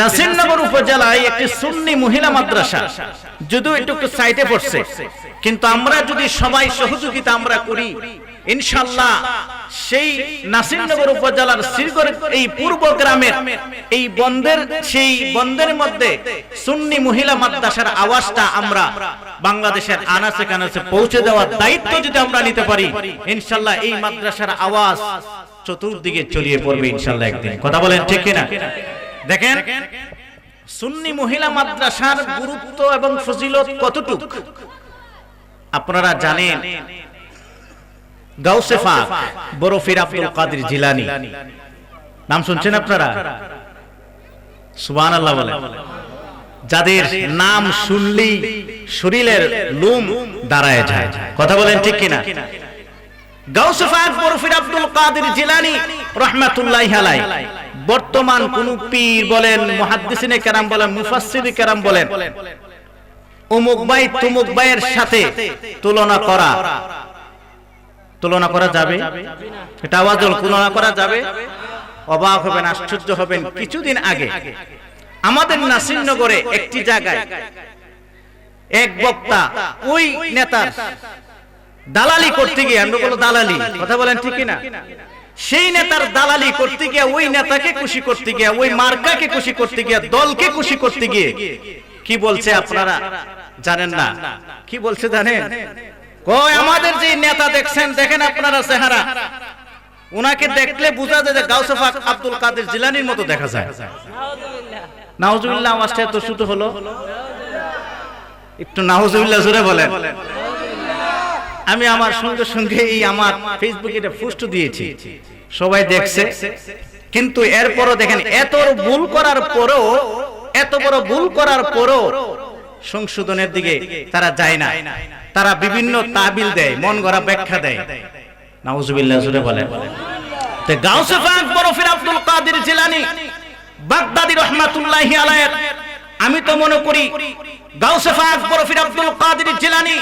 নাসিরনগর উপজেলায় একটি সুন্নি মহিলা মাদ্রাসা, যদিও একটু সাইডে পড়ছে, কিন্তু আমরা যদি সবাই সহযোগিতা আমরা করি, ইনশাআল্লাহ সেই নাসিরনগর উপজেলার শ্রীগড়ের এই পূর্ব গ্রামের এই বন্দের মধ্যে সুন্নি মহিলা মাদ্রাসার আওয়াজটা আমরা বাংলাদেশের আনাচে কানাচে পৌঁছে দেওয়ার দায়িত্ব যদি আমরা নিতে পারি, ইনশাআল্লাহ এই মাদ্রাসার আওয়াজ চতুর্দিকে ছড়িয়ে পড়বে ইনশাআল্লাহ একদিন। কথা বলেন ঠিক কিনা? দেখেন সুন্নি মহিলা মাদ্রাসার গুরুত্ব এবং ফজিলত কতটুকু আপনারা জানেন। গাউসে পাক বরফির আব্দুল কাদের জিলানী নাম শুনছেন আপনারা? সুবহানাল্লাহ বলেন। যাদের নাম শুনলেই শরীরের লোম দাঁড়ায় যায়। কথা বলেন ঠিক কিনা? গাউসে পাক বরফির আব্দুল কাদের জিলানী রাহমাতুল্লাহি আলাইহি বর্তমান কোন পীর বলেন, মুহাদ্দিসিনে কেরাম বলেন, মুফাসসিরে কেরাম বলেন, অমুক ভাই তমুক ভাইয়ের সাথে তুলনা করা যাবে? এটা আওয়াজ তুলনা করা যাবে? অবাক হবেন, আশ্চর্য হবেন। কিছুদিন আগে আমাদের নাসিরনগরে একটি জায়গায় এক বক্তা ওই নেতার দালালি করতে গিয়ে, আমরা বলো দালালি, কথা বলেন ঠিক কিনা? সেই নেতার দালালি করতে গিয়ে, ওই নেতাকে খুশি করতে গিয়ে, ওই মার্কাকে খুশি করতে গিয়ে, দলকে খুশি করতে গিয়ে কি বলছে আপনারা জানেন না? কি বলছে জানেন? কই আমাদের যে নেতা দেখছেন, দেখেন আপনারা চেহারা, উনাকে দেখলে বোঝা যায় যে গাউসে পাক আব্দুল কাদের জিলানীর মতো দেখা যায়। নাউজুবিল্লাহ। আওয়াজটা এত ছোট হলো, একটু নাউজুবিল্লাহ জোরে বলেন। আমি আমার সঙ্গে সঙ্গে এই আমার ফেসবুকে এটা পোস্ট দিয়েছি, সবাই দেখছে। কিন্তু এরপরও দেখেন এত বড় ভুল করার পরও সংশোধনের দিকে তারা যায় না। তারা বিভিন্ন তাবিল দেয়, মন গড়া ব্যাখ্যা দেয়। নাউজুবিল্লাহ জোরে বলেন। তো গাউসে পাক বরফির আব্দুল কাদের জিলানী বাগদাদী রাহমাতুল্লাহি আলাইহি, আমি তো মনে করি গাউসে পাক বরফির আব্দুল কাদের জিলানী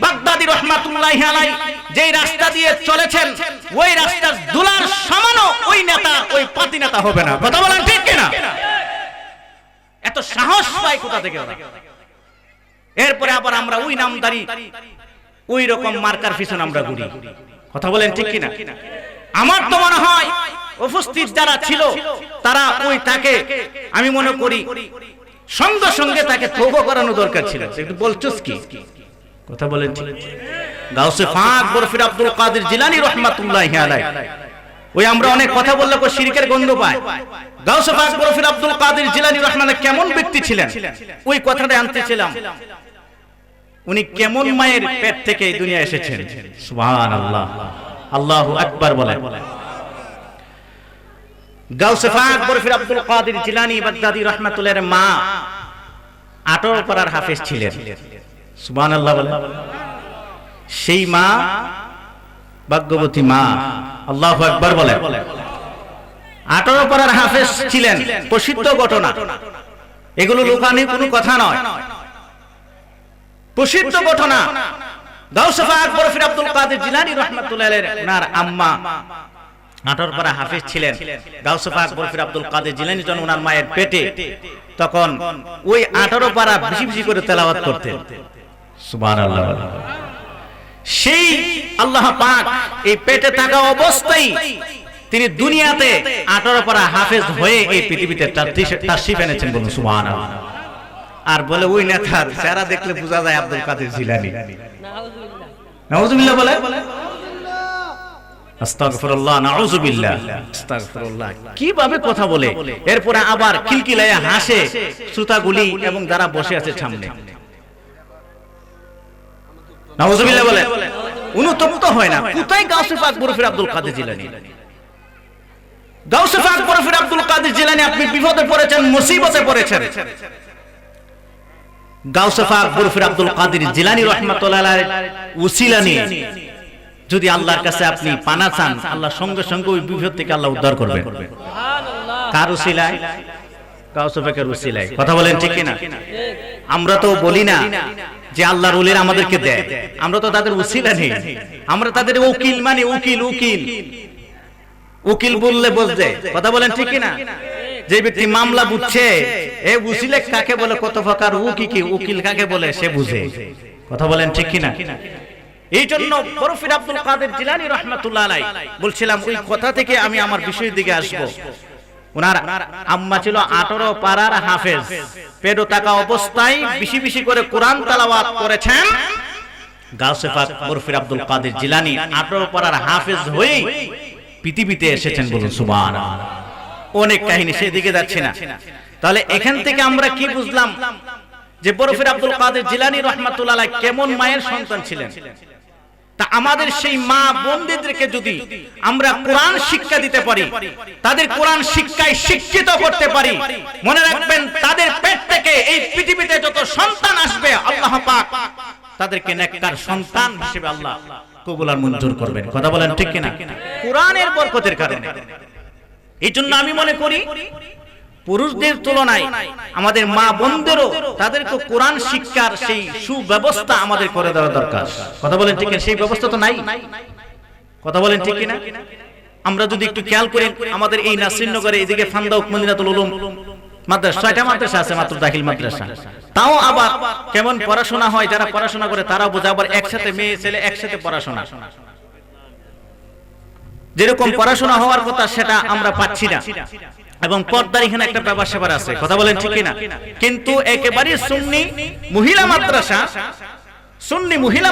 বাগদাদী রাহমাতুল্লাহি আলাইহি যেই রাস্তা দিয়ে চলেছেন, ওই রাস্তার দুলার সমানও ওই নেতা, ওই পাতি নেতা হবে না। কথা বলেন ঠিক কিনা? এত সাহস পায় কোথা থেকে ওরা? এরপরে আবার আমরা ওই নামদারি ওই রকম মার্কার পিছনে আমরা ঘুরি। কথা বলেন ঠিক কিনা? আমার তো মনে হয় উপস্থিত যারা ছিল তারা ওই তাকে, আমি মনে করি সঙ্গে সঙ্গে তাকে তওবা করানো দরকার ছিল। একটু বলছস কি? কথা বলেন ঠিক? গাউসে পাক বরফির আব্দুল কাদের জিলানী রাহমাতুল্লাহি আলাইহি, ওই আমরা অনেক কথা বললে কো শিরকের গন্ধ পায়। গাউসে পাক বরফির আব্দুল কাদের জিলানী রাহমাতুল্লাহ কেমন ব্যক্তি ছিলেন, ওই কথাটা আনতেছিলাম। উনি কেমন মায়ের পেট থেকে এই দুনিয়া এসেছেন। সুবহানাল্লাহ, আল্লাহু আকবার বলেন। গাউসে পাক বরফির আব্দুল কাদের জিলানী বাগদাদী রাহমাতুল্লাহর মা 18 পারার হাফেজ ছিলেন। সুবহানাল্লাহ বলেন। সেই মা ভাগ্যবতী মা, আল্লাহু আকবার বলেন। 18 পারার হাফেজ ছিলেন, প্রসিদ্ধ ঘটনা, এগুলো লোকানি কোনো কথা নয়, প্রসিদ্ধ ঘটনা। গাউসে পাক বরফির আব্দুল কাদের জিলানী রাহমাতুল্লাহ আলাইহি ওনার আম্মা 18 পারা হাফেজ ছিলেন। গাউসে পাক বরফির আব্দুল কাদের জিলানী যখন ওনার মায়ের পেটে, তখন ওই 18 পারা বেশি বেশি করে তেলাওয়াত করতেন। সুবহানাল্লাহ। সেই আল্লাহ পাক এই পেটে থাকা অবস্থায় তিনি দুনিয়াতে 18 পারা হাফেজ হয়ে এই পৃথিবীতে তাশরীফ এনেছেন। বলুন সুবহানাল্লাহ। আর বলে ওই নেতার চেহারা দেখলে বোঝা যায় আব্দুল কাদের জিলানী। নাউজুবিল্লাহ বলে। আস্তাগফিরুল্লাহ, নাউজুবিল্লাহ, আস্তাগফিরুল্লাহ। কিভাবে কথা বলে, এরপরে আবার কিলকিলায়া হাসে শ্রোতাগুলি এবং যারা বসে আছে সামনে। নাউজুবিল্লাহ বলে। অনুতপ্ত হয় না। কোথায় গাউসে পাক বরফির আব্দুল কাদের জিলানী? গাউসে পাক বরফির আব্দুল কাদের জিলানী আপনি বিপদে পড়েছেন, মুসিবতে পড়েছেন। গাউসে পাক বরফির আব্দুল কাদের জিলানী রাহমাতুল্লাহ আলাইহি উসিলা নিয়ে যদি আল্লাহর কাছে আপনি পানা চান, আল্লাহ সঙ্গে সঙ্গে ওই বিপদ থেকে আল্লাহ উদ্ধার করবেন। সুবহানাল্লাহ। কার উসিলায়? গাউসে পাকের উসিলায়। কথা বলেন ঠিক কিনা? আমরা তো বলি না যে আল্লাহর ওলিরা আমাদেরকে দেয়, আমরা তো তাদের উসিলা নেই, আমরা তাদের উকিল মানে উকিল। উকিল বললে বুঝবে। কথা বলেন ঠিক কিনা? যে ব্যক্তি মামলা বুঝছে, এ উকিল কাকে বলে, কত প্রকার উকিল কাকে বলে সে বুঝে। কথা বলেন ঠিক কিনা? এই জন্য বরফির আব্দুল কাদের জিলানী রাহমাতুল্লাহ আলাইহি বলছিলাম, ওই কথা থেকে আমি আমার বিষয়ের দিকে আসব। ওনার আম্মা ছিল 18 পারার হাফেজ, পেটে থাকা অবস্থায় বেশি বেশি করে কোরআন তেলাওয়াত করেছেন। গাউসে পাক বরফির আব্দুল কাদের জিলানী 18 পারার হাফেজ হয়ে পৃথিবীতে এসেছেন, বলুন সুবহানাল্লাহ। অনেক কাহিনী, সেদিকে যাচ্ছে না। তাহলে এখান থেকে আমরা কি বুঝলাম যে বরফির আব্দুল কাদের জিলানী রাহমাতুল্লাহ আলাইহি কেমন মায়ের সন্তান ছিলেন। তা আমাদের সেই মা বোনদেরকে যদি আমরা কোরআন শিক্ষা দিতে পারি, তাদের কোরআন শিক্ষায় শিক্ষিত করতে পারি, মনে রাখবেন তাদের পেট থেকে এই পৃথিবীতে যত সন্তান আসবে আল্লাহ পাক তাদেরকে নেককার সন্তান হিসেবে আল্লাহ কবুল আর মঞ্জুর করবেন। কথা বলেন ঠিক কিনা? কোরআনের বরকতের কারণে। এই জন্য আমি মনে করি পুরুষদের তুলনায় আমাদের মা বোনদেরও তাদেরকে কোরআন শিক্ষার সেই সুব্যবস্থা আমাদের করে দেওয়া দরকার। কথা বলেন ঠিক কিনা? সেই ব্যবস্থা তো নাই। কথা বলেন ঠিক কিনা? আমরা যদি একটু খেয়াল করি, আমাদের এই নাসিরনগরে এইদিকে ফান্দাউক মদিনাতুল উলুম মাদ্রাসা, 6টা মাদ্রাসা আছে মাত্র, দাখিল মাদ্রাসা। তাও আবার কেমন পড়াশোনা হয়, যারা পড়াশোনা করে তারাও বোঝে, আবার একসাথে মেয়ে ছেলে একসাথে পড়াশোনা, যেরকম পড়াশোনা হওয়ার কথা সেটা আমরা পাচ্ছি না। এবং পর্দার এখানে একটা ব্যাপার সেবার আছে। কথা বলেন ঠিক কিনা? কিন্তু একেবারে সুন্নি মহিলা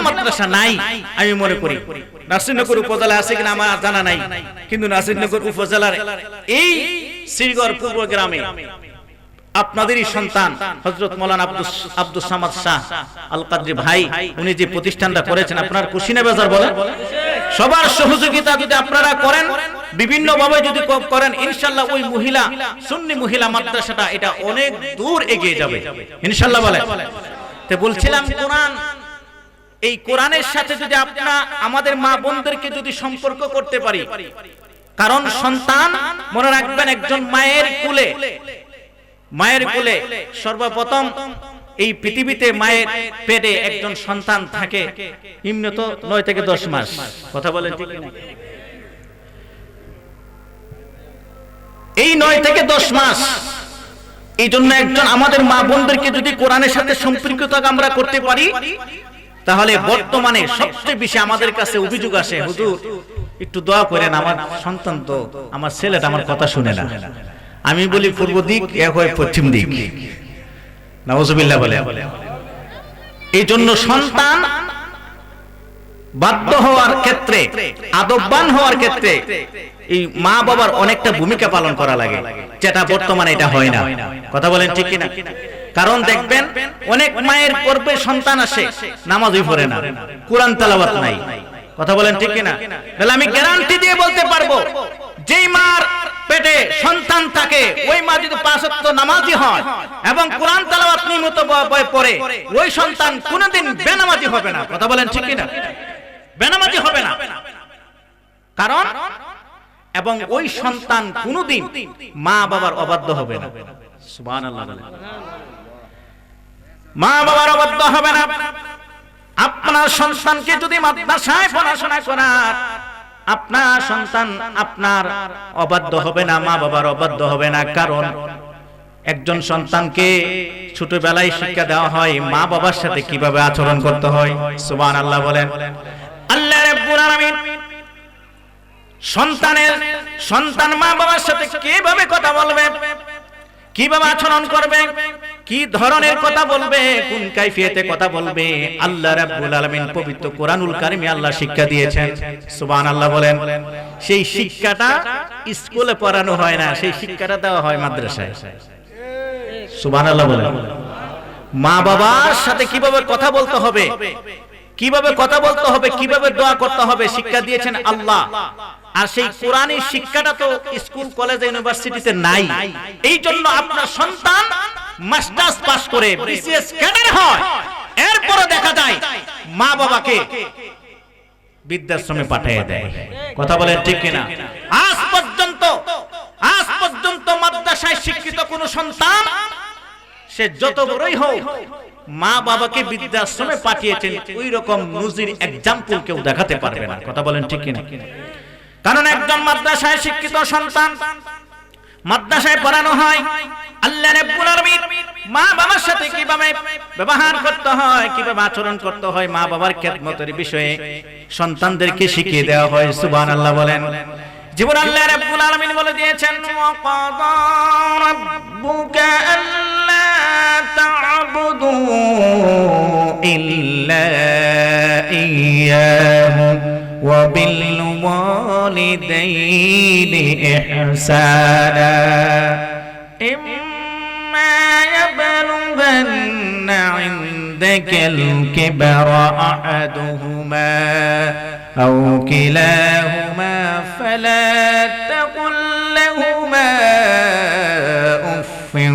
মাদ্রাসা নাই আমি মনে করি। নাসিরনগর উপজেলা আছে কিনা আমার জানা নাই, কিন্তু নাসিরনগর উপজেলার এই শ্রীগড় পূর্ব গ্রামে আপনাদেরই সন্তান হযরত মাওলানা আব্দুস সামাদ শাহ আল কাদরি ভাই, উনি যে প্রতিষ্ঠানটা করেছেন, আপনার কুশিনা বাজার বলেন, সবার সহযোগিতা যদি আপনারা করেন, বিভিন্ন ভাবে যদি করেন, ইনশাআল্লাহ ওই মহিলা সুন্নি মহিলা মাদ্রাসাটা এটা অনেক দূর এগিয়ে যাবে ইনশাআল্লাহ বলে। তো বলছিলাম কোরআন, এই কোরআনের সাথে যদি আপনারা আমাদের মা বোনদেরকে যদি সম্পর্ক করতে পারি, কারণ সন্তান মনে রাখবেন একজন মায়ের কোলে সর্বপ্রথম এই পৃথিবীতে মায়ের পেটে একজন সন্তান থাকে নিম্নত 9 থেকে 10 মাস। কথা বলেন ঠিক না? এই 9 থেকে 10 মাস, এই জন্য একজন আমাদের মা বোনদেরকে যদি কোরআনের সাথে সম্পর্কিত আমরা করতে পারি, তাহলে বর্তমানে সবচেয়ে বেশি আমাদের কাছে অভিযোগ আসে, হুজুর একটু দোয়া করেন, আমার সন্তান তো, আমার ছেলেটা আমার কথা শুনে না। আমি বলি পূর্ব দিক এক হয় পশ্চিম দিক, নাউজুবিল্লাহ বলে। এই জন্য সন্তান বাধ্য হওয়ার ক্ষেত্রে, আদববান হওয়ার ক্ষেত্রে এই মা বাবার অনেকটা ভূমিকা পালন করা লাগে, যেটা বর্তমানে এটা হয় না। কথা বলেন ঠিক কিনা? কারণ দেখবেন অনেক মায়ের গর্ভে সন্তান আসে, নামাজই পড়ে না, কোরআন তেলাওয়াত নাই। কথা বলেন ঠিক কিনা? তাহলে আমি গ্যারান্টি দিয়ে বলতে পারবো, যেই মার পেটে সন্তান থাকে ওই মা যদি 5 ওয়াক্ত নামাজি হয় এবং কোরআন তেলাওয়াত নিয়মিত পড়ে, ওই সন্তান কোনোদিন বেনামাজি হবে না। কথা বলেন ঠিক কিনা? বেনামাজি হবে না। কারণ এবং ওই সন্তান কোনোদিন মা বাবার অবাধ্য হবে না। সুবহানাল্লাহ বলেন। মা বাবার অবাধ্য হবে না। আপনার সন্তানকে যদি মাদ্রাসায় পড়াশোনা করার, আপনার সন্তান আপনার অবাধ্য হবে না, মা বাবার অবাধ্য হবে না। কারণ একজন সন্তানকে ছোটবেলায় শিক্ষা দেওয়া হয় মা বাবার সাথে কিভাবে আচরণ করতে হয়। সুবহানাল্লাহ বলেন। আল্লাহ রাব্বুল আলামিন সন্তান মা বাবার সাথে কিভাবে কথা বলবে, কিভাবে আচরণ করবে, কি ধরনের কথা বলবে, কোন কাইফিয়তে কথা বলবে, আল্লাহ রাব্বুল আলামিন পবিত্র কোরআনুল কারীমে আল্লাহ শিক্ষা দিয়েছেন। সুবহানাল্লাহ বলেন। সেই শিক্ষাটা স্কুলে পড়ানো হয় না, সেই শিক্ষাটা দেওয়া হয় মাদ্রাসায়। সুবহানাল্লাহ বলেন। মা বাবার সাথে কিভাবে কথা বলতে হবে, কিভাবে কথা বলতে হবে, কিভাবে দোয়া করতে হবে শিক্ষা দিয়েছেন আল্লাহ। আর সেই কোরআনী শিক্ষাটা তো স্কুল কলেজ ইউনিভার্সিটিতে নাই। এই জন্য আপনার সন্তান মাস্টার্স পাস করে বিসিএস ক্যাডার হয়, এরপরে দেখা যায় মা বাবাকে বৃদ্ধাশ্রমে পাঠিয়ে দেয়। কথা বলেন ঠিক কিনা? আজ পর্যন্ত মাদ্রাসায় শিক্ষিত কোন সন্তান, সে যত বড়ই হোক, মা বাবাকে বৃদ্ধাশ্রমে পাঠিয়েছেন ওই রকম নজির এক্সাম্পল কেউ দেখাতে পারবে না। কথা বলেন ঠিক কিনা? কারণ একজন মাদ্রাসায় শিক্ষিত সন্তান মাদ্রাসায় পড়ানো হয় আল্লাহ রাব্বুল আলামিন মা বাবার সাথে কিভাবে ব্যবহার করতে হয়, কিভাবে আচরণ করতে হয়, মা বাবার খেদমতের বিষয়ে সন্তানদেরকে শিখিয়ে দেওয়া হয়। সুবহানাল্লাহ বলেন। জীবন আল্লাহ রাব্বুল আলামিন বলে দিয়েছেন, ওয়া ক্বাদা রাব্বুকা আল্লা তা'বুদু ইল্লা ইয়্যাহু ওয়া বিল ওয়ালিদাইনি ইহসানা ইম্মা ইয়াবলুগান্না ইনদাকাল কিবরা আহাদুহুমা আও কিলাহুমা ফালা তাকুল লাহুমা উফফিন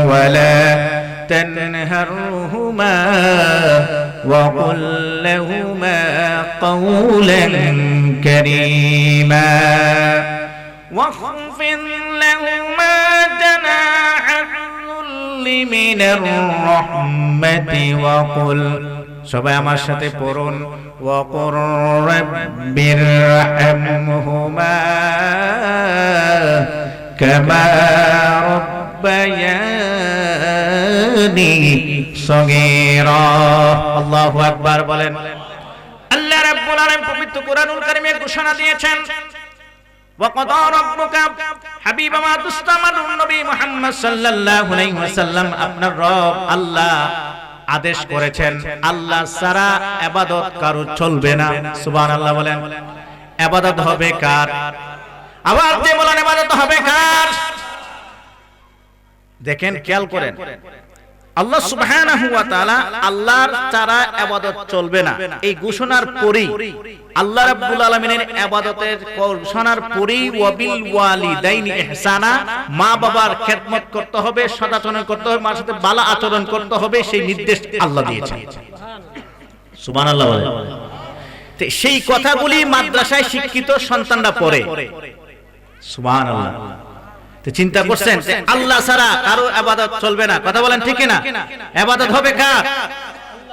ওয়ালা تنهرهما وقل لهما قولا كريما واخفض لهما جناح الذل من الرحمة وقل সবাই আমার সাথে পড়ুন وقل رب ارحمهما كما ربياني صغيرا আল্লাহু আকবার বলেন। আল্লাহ রাব্বুল আলামিন পবিত্র কোরআনুল কারীমে ঘোষণা দিয়েছেন, ওয়াকাদা রাব্বুকা হাবিব মা তুস্তামানুন নবী মুহাম্মদ সাল্লাল্লাহু আলাইহি ওয়াসাল্লাম, আপনার রব আল্লাহ আদেশ করেছেন আল্লাহ ছাড়া ইবাদত কারো চলবে না। সুবহানাল্লাহ বলেন। ইবাদত হবে কার? আবার যে বলেন ইবাদত হবে কার? দেখেন, খেয়াল করেন, আল্লাহ সুবহানাহু ওয়া তাআলা আল্লাহর ছাড়া ইবাদত চলবে না এই ঘোষণার পরেই আল্লাহ রাব্বুল আলামিনের ইবাদতের ঘোষণার পরেই ওয়াবিল ওয়ালিদাইনি ইহসানা, মা বাবার খেদমত করতে হবে, সদাচরণ করতে হবে, মার সাথে ভালো আচরণ করতে হবে, সেই নির্দেশ আল্লাহ দিয়েছেন। সুবহানাল্লাহ বলেন। তো সেই কথাগুলি মাদ্রাসায় শিক্ষিত সন্তানরা পড়ে। সুবহানাল্লাহ। তো চিন্তা করছেন যে আল্লাহ ছাড়া কারো ইবাদত চলবে না, কথা বলেন ঠিক না? ইবাদত হবে কার?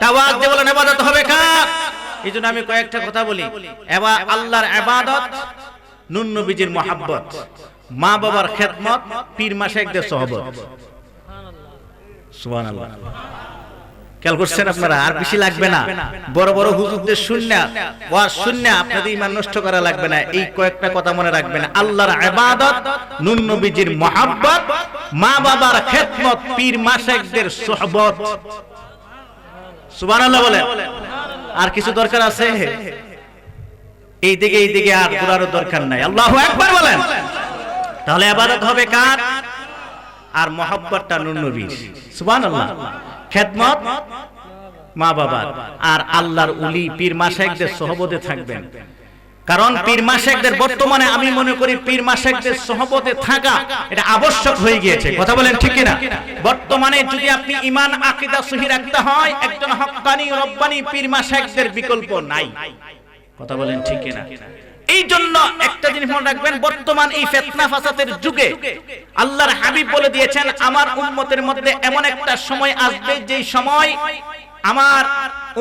তাওয়াজ দিয়ে বলেন ইবাদত হবে কার? এইজন্য আমি কয়েকটা কথা বলি। আল্লাহর ইবাদত, নূর নবীজির মুহাব্বত, মা বাবার খেদমত, পীর মাশায়েখদের সুহবত। সুবহানাল্লাহ। খেয়াল করছেন আপনারা? আর বেশি লাগবে না, বড় বড় হুজুরদের শুননা ওয়াজ শুননা আপনাদের ঈমান নষ্ট করা লাগবে না। এই কয়েকটা কথা মনে রাখবেন, আল্লাহর ইবাদত, নূর নবীজির মুহাব্বত, মা বাবার খেদমত, পীর মাশায়েখদের সুহবত। সুবহানাল্লাহ বলেন। আর কিছু দরকার আছে? এইদিকে আর ঘোরারও দরকার নাই। আল্লাহু আকবার বলেন। তাহলে ইবাদত হবে কার? আর মুহাব্বতটা নূর নবীর। সুবহানাল্লাহ। খেদমত মা বাবা আর আল্লাহর ওলি পীর মাশায়েখদের সুহবতে থাকবেন। কারণ পীর মাশায়েখদের বর্তমানে আমি মনে করি পীর মাশায়েখদের সুহবতে থাকা এটা আবশ্যক হয়ে গিয়েছে, কথা বলেন ঠিক কি না? বর্তমানে যদি আপনি ঈমান আকীদা সহিহ রাখতে হয়, একজন হক্কানি রব্বানি পীর মাশায়েখদের বিকল্প নাই, কথা বলেন ঠিক কি না? এই জন্য একটা জিনিস মনে রাখবেন, বর্তমান এই ফিতনা ফাসাদের যুগে আল্লাহর হাবিব বলে দিয়েছেন আমার উম্মতের মধ্যে এমন একটা সময় আসবে যেই সময় আমার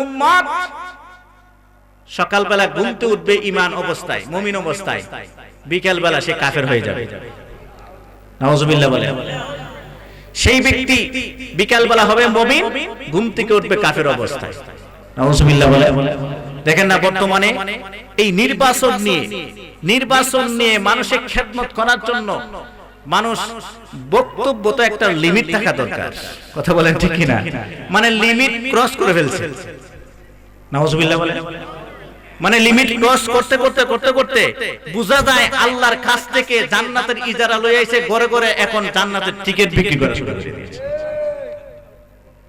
উম্মত সকালবেলা ঘুমতে উঠবে ঈমান অবস্থায়, মুমিন অবস্থায়, বিকেল বেলা সে কাফের হয়ে যাবে। নাউজুবিল্লাহ বলে। সেই ব্যক্তি বিকেল বেলা হবে মুমিন, ঘুম থেকে উঠবে কাফের অবস্থায়। নাউজুবিল্লাহ বলে। দেখেন না বর্তমানে এই নির্বাচন নিয়ে মানুষের খেদমত করার জন্য মানুষ বক্তব্য তো একটা লিমিট থাকা দরকার, কথা বলেন ঠিক কি না? মানে লিমিট ক্রস করে ফেলছে। নাউজুবিল্লাহ বলে। মানে লিমিট ক্রস করতে করতে বোঝা যায় আল্লাহর কাছ থেকে জান্নাতের ইজারা লই আইছে, ঘরে ঘরে এখন জান্নাতের টিকিট বিক্রি করা শুরু করে দিয়েছে।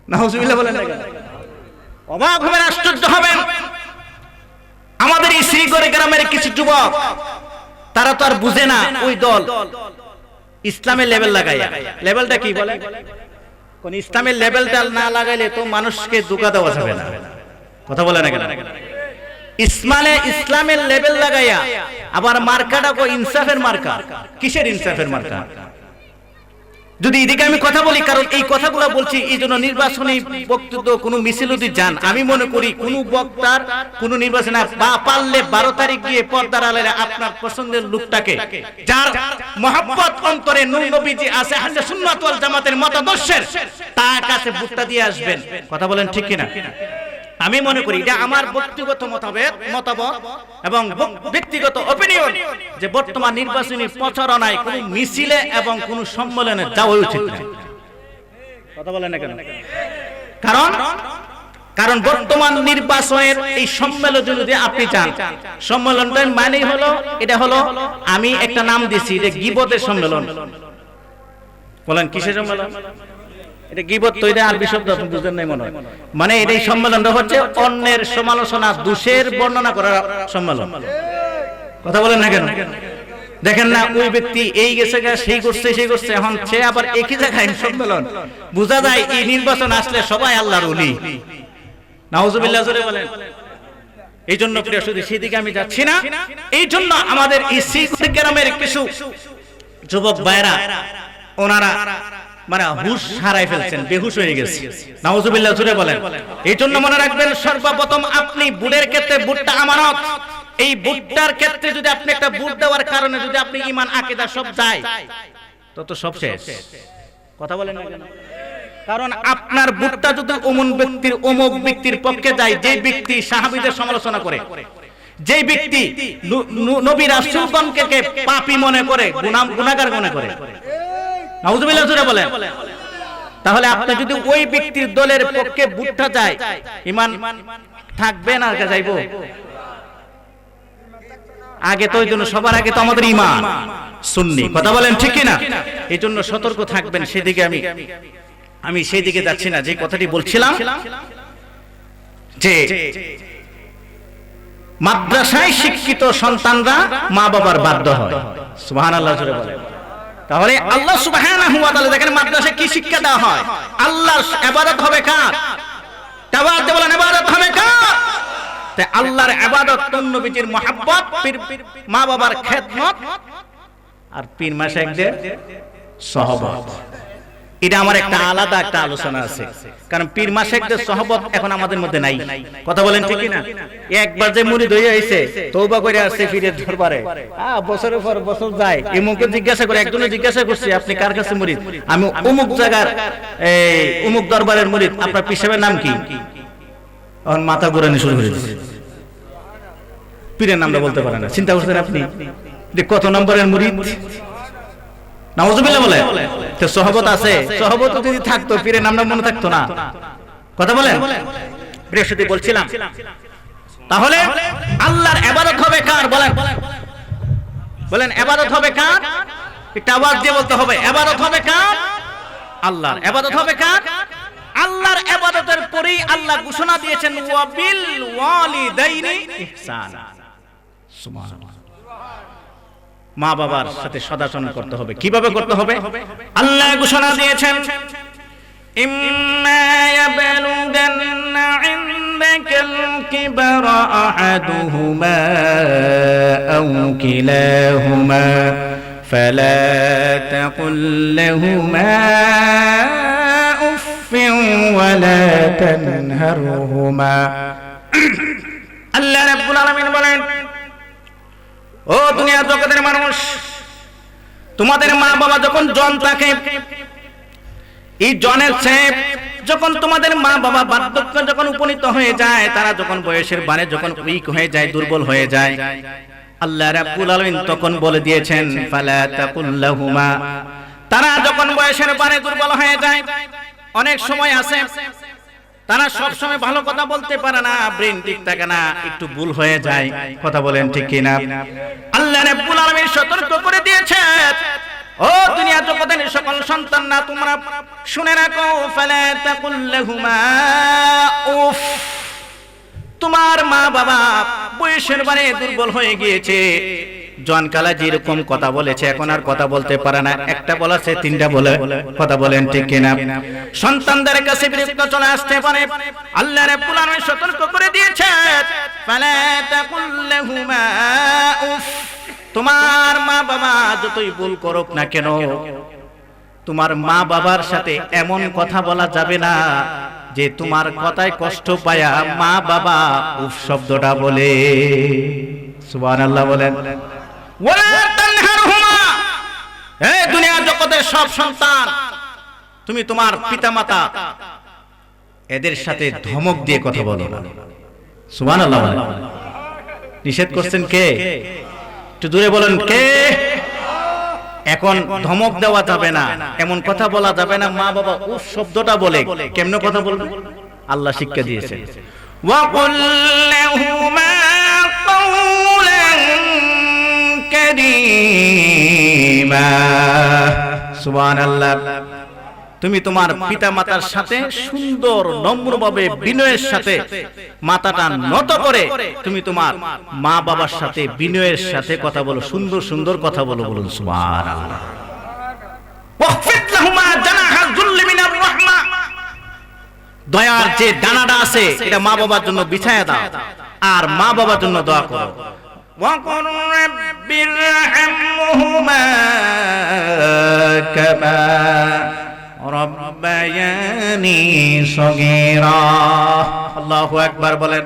নাউজুবিল্লাহ বলেন। অবাক হবেন, আশ্চর্য হবেন, আমাদের এই শ্রীগড়ে গ্রামের কিছু যুবক তারা তো আর বুঝে না ওই দল ইসলামের লেভেল লাগাইয়া। লেভেলটা কি বলে? কোন ইসলামের লেভেলটা না লাগাইলে তো মানুষকে ধোঁকা দেওয়া যাবে না, কথা বলে না কেন? ইসলামের লেভেল লাগাইয়া আবার মার্কাটা কো ইনসাফের মার্কা। কিসের ইনসাফের মার্কা? যদি এদিকে আমি কথা বলি, কারণ এই কথাগুলো বলছি এই জন্য নির্বাচনী বক্তব্য কোনো মিছিল যদি যান, আমি মনে করি কোন বক্তার কোন নির্বাচনে বা পারলে 12 তারিখ গিয়ে পর্দার আড়ালে আপনার পছন্দের লোকটাকে, যার মহব্বত অন্তরে নূর নবীজি আছে, আহলে সুন্নাত ওয়াল জামাতের মতাদর্শের, তার কাছে ভোটটা দিয়ে আসবেন। কথা বলেন ঠিক কিনা? আমি মনে করি এটা আমার ব্যক্তিগত মতামত এবং ব্যক্তিগত অপিনিয়ন যে বর্তমান নির্বাচনী প্রচারণায় কোনো মিছিলে এবং কোনো সম্মেলনে যাওয়া উচিত না। কথা বলেন না কেন? কারণ বর্তমান নির্বাচনের এই সম্মেলন যদি আপনি চান, সম্মেলনটার মানে হলো এটা হলো, আমি একটা নাম দিছি, এটা গীবতের সম্মেলন। বলেন কিসের সম্মেলন? এটা গীবত তো, এটা আরবি শব্দ, আপনি বুঝেন নাই মনে হয়। মানে এই সম্মেলনটা হচ্ছে অন্যের সমালোচনা, দোষের বর্ণনা করার সম্মেলন। কথা বলেন না কেন? দেখেন না, ওই ব্যক্তি এই গেছে সেই করছে সেই করছে, এখন সে আবার একই জায়গায় সম্মেলন। বোঝা যায় এই নির্বাচন আসলে সবাই আল্লাহর ওলি। নাউজুবিল্লাহ জোরে বলেন। এই জন্য প্রিয় শুধু সেদিকে আমি যাচ্ছি না। এই জন্য আমাদের এই সিলেট গ্রামের কিছু যুবক ভাইরা, ওনারা মানে হুশ হারাই ফেলছেন, বেহুশ হয়ে গেছে। নাউজুবিল্লাহ জোরে বলেন। এই জন্য মনে রাখবেন, সর্বপ্রথম আপনি বুটের ক্ষেত্রে, বুটটা আমানত। এই বুটটার ক্ষেত্রে যদি আপনি একটা বুট দেওয়ার কারণে যদি আপনি ঈমান আকীদা সব যায়, তো সব শেষ। কথা বলেন না কেন? কারণ আপনার বুটটা যদি অমুক ব্যক্তির পক্ষে যায়, যে ব্যক্তি সাহাবীদের সমালোচনা করে, যে ব্যক্তি নবী রাসূলগণকে পাপী মনে করে, গুনাহগার মনে করে, নাউজুবিল্লাহ জোরে বলেন, তাহলে আপনি যদি ওই ব্যক্তির দলের পক্ষে বুটটা যায়, ঈমান থাকবে না যাইবো? আগে তো ওই জন্য সবার আগে তো আমাদের ঈমান সুন্নি। কথা বলেন ঠিক কি না? এই জন্য সতর্ক থাকবেন। সেদিকে আমি সেই দিকে যাচ্ছি না। যে কথাটি বলছিলাম যে মাদ্রাসায় শিক্ষিত সন্তানরা মা বাবার বাধ্য হয়। সুবহানাল্লাহ জোরে বলেন। তাহলে আল্লাহ সুবহানাহু ওয়া তাআলা দেখেন মাদ্রাসায় কি শিক্ষা দেওয়া হয়। আল্লাহর ইবাদত হবে কার? তাওয়াজ্জু বলেন, ইবাদত হবে কার? তাই আল্লাহর ইবাদত, নবীজির মুহাব্বত, মা বাবার খেদমত আর পীর মাশায়েখদের সহবত। এটা আমার একটা আলাদা একটা আলোচনা আছে। কারণ পীর মাশায়েখদের সহবত এখন আমাদের মধ্যে নাই। কথা বলেন ঠিক কি না? একবার যে মুরিদ হয়ে আইছে, তওবা করে আসছে পীরের দরবারে, বছরের পর বছর যায়, এমনকে জিজ্ঞাসা করে, একজনে জিজ্ঞাসা করছে আপনি কার কাছে মুরিদ? আমি অমুক জায়গার অমুক দরবারের মুরিদ। আপনার পীর সাহেবের নাম কি? তখন মাথা ঘুরানি শুরু করে দিয়েছে। পীরের নামটা বলতে পারে না। চিন্তা করছেন আপনি যে কত নম্বরের মুরিদ? নাউজুবিল্লাহ বলে। তো সহবত আছে, সহবত যদি থাকতো পীরের নামটা মনে থাকতো না। কথা বলেন। বৃহস্পতি বলছিলাম, তাহলে আল্লাহর ইবাদত হবে কার? বলেন ইবাদত হবে কার? একটা আওয়াজ দিয়ে বলতে হবে, ইবাদত হবে কার? আল্লাহর। ইবাদত হবে কার? আল্লাহর ইবাদতের পরেই আল্লাহ ঘোষণা দিয়েছেন ওয়া বিল ওয়ালিদাইনি ইহসানা। সুবহানাল্লাহ। মা বাবার সাথে সদাচরণ করতে হবে। কিভাবে করতে হবে? আল্লাহ ঘোষণা দিয়েছেন, ইম্মা ইয়াবলুগান্না ইনদাকাল কিবরা আহাদুহুমা আও কিলাহুমা ফালা তাকুল লাহুমা উফফিন ওয়ালা তানহারহুমা। আল্লাহ রাব্বুল আলামিন বলেন, ও দুনিয়ার জগতের মানুষ, তোমাদের মা বাবা যখন জন থাকে, এই জনের চেয়ে যখন তোমাদের মা বাবা বার্ধক্য যখন উপনীত হয়ে যায়, তারা যখন বয়সের বানে যখন উইক হয়ে যায়, দুর্বল হয়ে যায়, আল্লাহ রাব্বুল আলামিন তখন বলে দিয়েছেন ফালা তাকুল লাহুমা। তারা যখন বয়সের বানে দুর্বল হয়ে যায়, অনেক সময় আছে তারা সব সময় ভালো কথা বলতে পারে না, ব্রেন ঠিক থাকে না, একটু ভুল হয়ে যায়। কথা বলেন ঠিক কি না? আল্লাহ রাব্বুল আলামিন সতর্ক করে দিয়েছেন, ও দুনিয়া জগতের সকল সন্তানরা তোমরা শুনে রাখো, ফালা তাকুল লাহুমা উফ। তোমার মা বাবা বয়সের বারে দুর্বল হয়ে গিয়েছে, জনকালা যেরকম কথা বলেছে এখন আর কথা বলতে পারে না, একটা বলেছে তিনটা বলে। কথা বলেন ঠিক কিনা? সন্তানদের কাছে বিরক্ত চলে আসতে পারে। আল্লাহ রাব্বুল আলামিন সতর্ক করে দিয়েছেন, ফালা তাকুল লাহুমা উফ। তোমার মা বাবা যতই ভুল করুক না কেন, তোমার মা বাবার সাথে এমন কথা বলা যাবে না যে তোমার কথায় কষ্ট পায়া মা বাবা উফ শব্দটা বলে। সুবহানাল্লাহ বলেন। ওয়ালা তানহারহুমা, হে দুনিয়ার জগতের সব সন্তান, তুমি তোমার পিতামাতা এদের সাথে ধমক দিয়ে কথা বলো না। সুবহানাল্লাহ বলেন। নিষেধ করছেন কে? একটু দূরে বলেন কে? এখন ধমক দেওয়া যাবে না, এমন কথা বলা যাবে না মা বাবা উফ শব্দটা বলে। কেমনে কথা বলবে? আল্লাহ শিক্ষা দিয়েছেন, ওয়া কুল লাহুমা কাওলান কারীমা। সুবহানাল্লাহ। তুমি তোমার পিতা মাতার সাথে সুন্দর নম্রভাবে বিনয়ের সাথে মাথাটা নত করে তুমি তোমার মা বাবার সাথে বিনয়ের সাথে কথা বলো, সুন্দর সুন্দর কথা বলো। বলুন সুবহানাল্লাহ। ওয়াখফিদ লাহুমা জানাহা যুল্লি মিনার রাহমা, দয়ার যে ডানাটা আছে এটা মা বাবার জন্য বিছায়া দাও আর মা বাবার জন্য দোয়া করো। ওয়া কুর রাব্বিরহামহুমা কামা রব্বায়ানি সগীরা। আল্লাহু আকবার বলেন।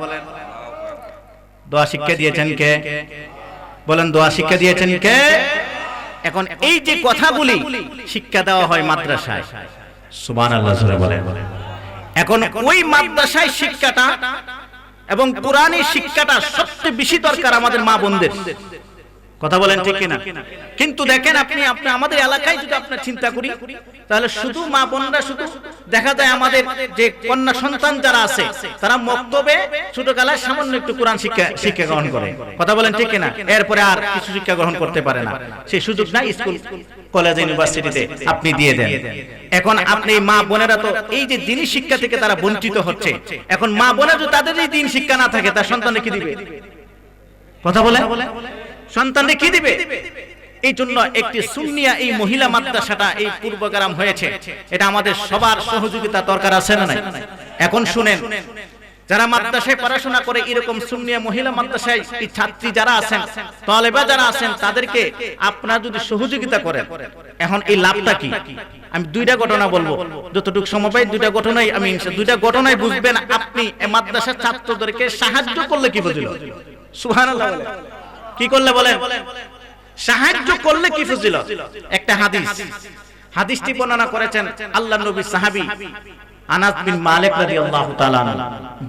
দোয়া শিক্ষা দিয়েছেন কে? বলেন দোয়া শিক্ষা দিয়েছেন কে? এখন এই যে কথাগুলি শিক্ষা দেওয়া হয় মাদ্রাসায়, সুবহানাল্লাহ জোরে বলেন। এখন ওই মাদ্রাসায় শিক্ষাটা এবং কোরআনের শিক্ষাটা সবচেয়ে বেশি দরকার আমাদের মা বোনদের। কথা বলেন ঠিক কিনা? কিন্তু দেখেন আপনি আমাদের এলাকায় যদি আপনি চিন্তা করি তাহলে শুধু মা বোনরা, শুধু দেখা যায় আমাদের যে কন্যা সন্তান যারা আছে তারা মক্তবে ছোটবেলায় সামান্য একটু কোরআন শিক্ষা গ্রহণ করে। কথা বলেন ঠিক কিনা? এরপরে আর কিছু শিক্ষা গ্রহণ করতে পারে না, সেই সুযোগ নাই স্কুল কলেজ ইউনিভার্সিটিতে আপনি দিয়ে দেন। এখন আপনি মা বোনেরা তো এই যে দিনী শিক্ষা থেকে তারা বঞ্চিত হচ্ছে। এখন মা বোনেরা যদি তাদের এই দিন শিক্ষা না থাকে তার সন্তানকে কি দিবে? কথা বলেন, সন্তানকে কি দিবে? এই জন্য একটি সুন্নিয়া এই মহিলা মাদ্রাসাটা এই পূর্বগ্রাম হয়েছে, এটা আমাদের সবার সহযোগিতা দরকার আছে না নাই? এখন শুনেন, যারা মাদ্রাসায় পড়াশোনা করে এরকম সুন্নিয়া মহিলা মাদ্রাসায় এই ছাত্রী যারা আছেন, তালেবা যারা আছেন, তাদেরকে আপনারা যদি সহযোগিতা করেন, এখন এই লাভটা কি? আমি দুইটা ঘটনা বলবো, যতটুকু সময় পাই দুইটা ঘটনাই আমি দুইটা ঘটনাই বুঝবেন। আপনি এই মাদ্রাসার ছাত্রদেরকে সাহায্য করলে কি ফজিলত? সুবহানাল্লাহ। কি করলে বলেন? সাহায্য করলে কি ফজিলত? একটা হাদিসটি বর্ণনা করেছেন আল্লাহর নবী সাহাবী আনাস বিন মালিক রাদিয়াল্লাহু তাআলা আনহু,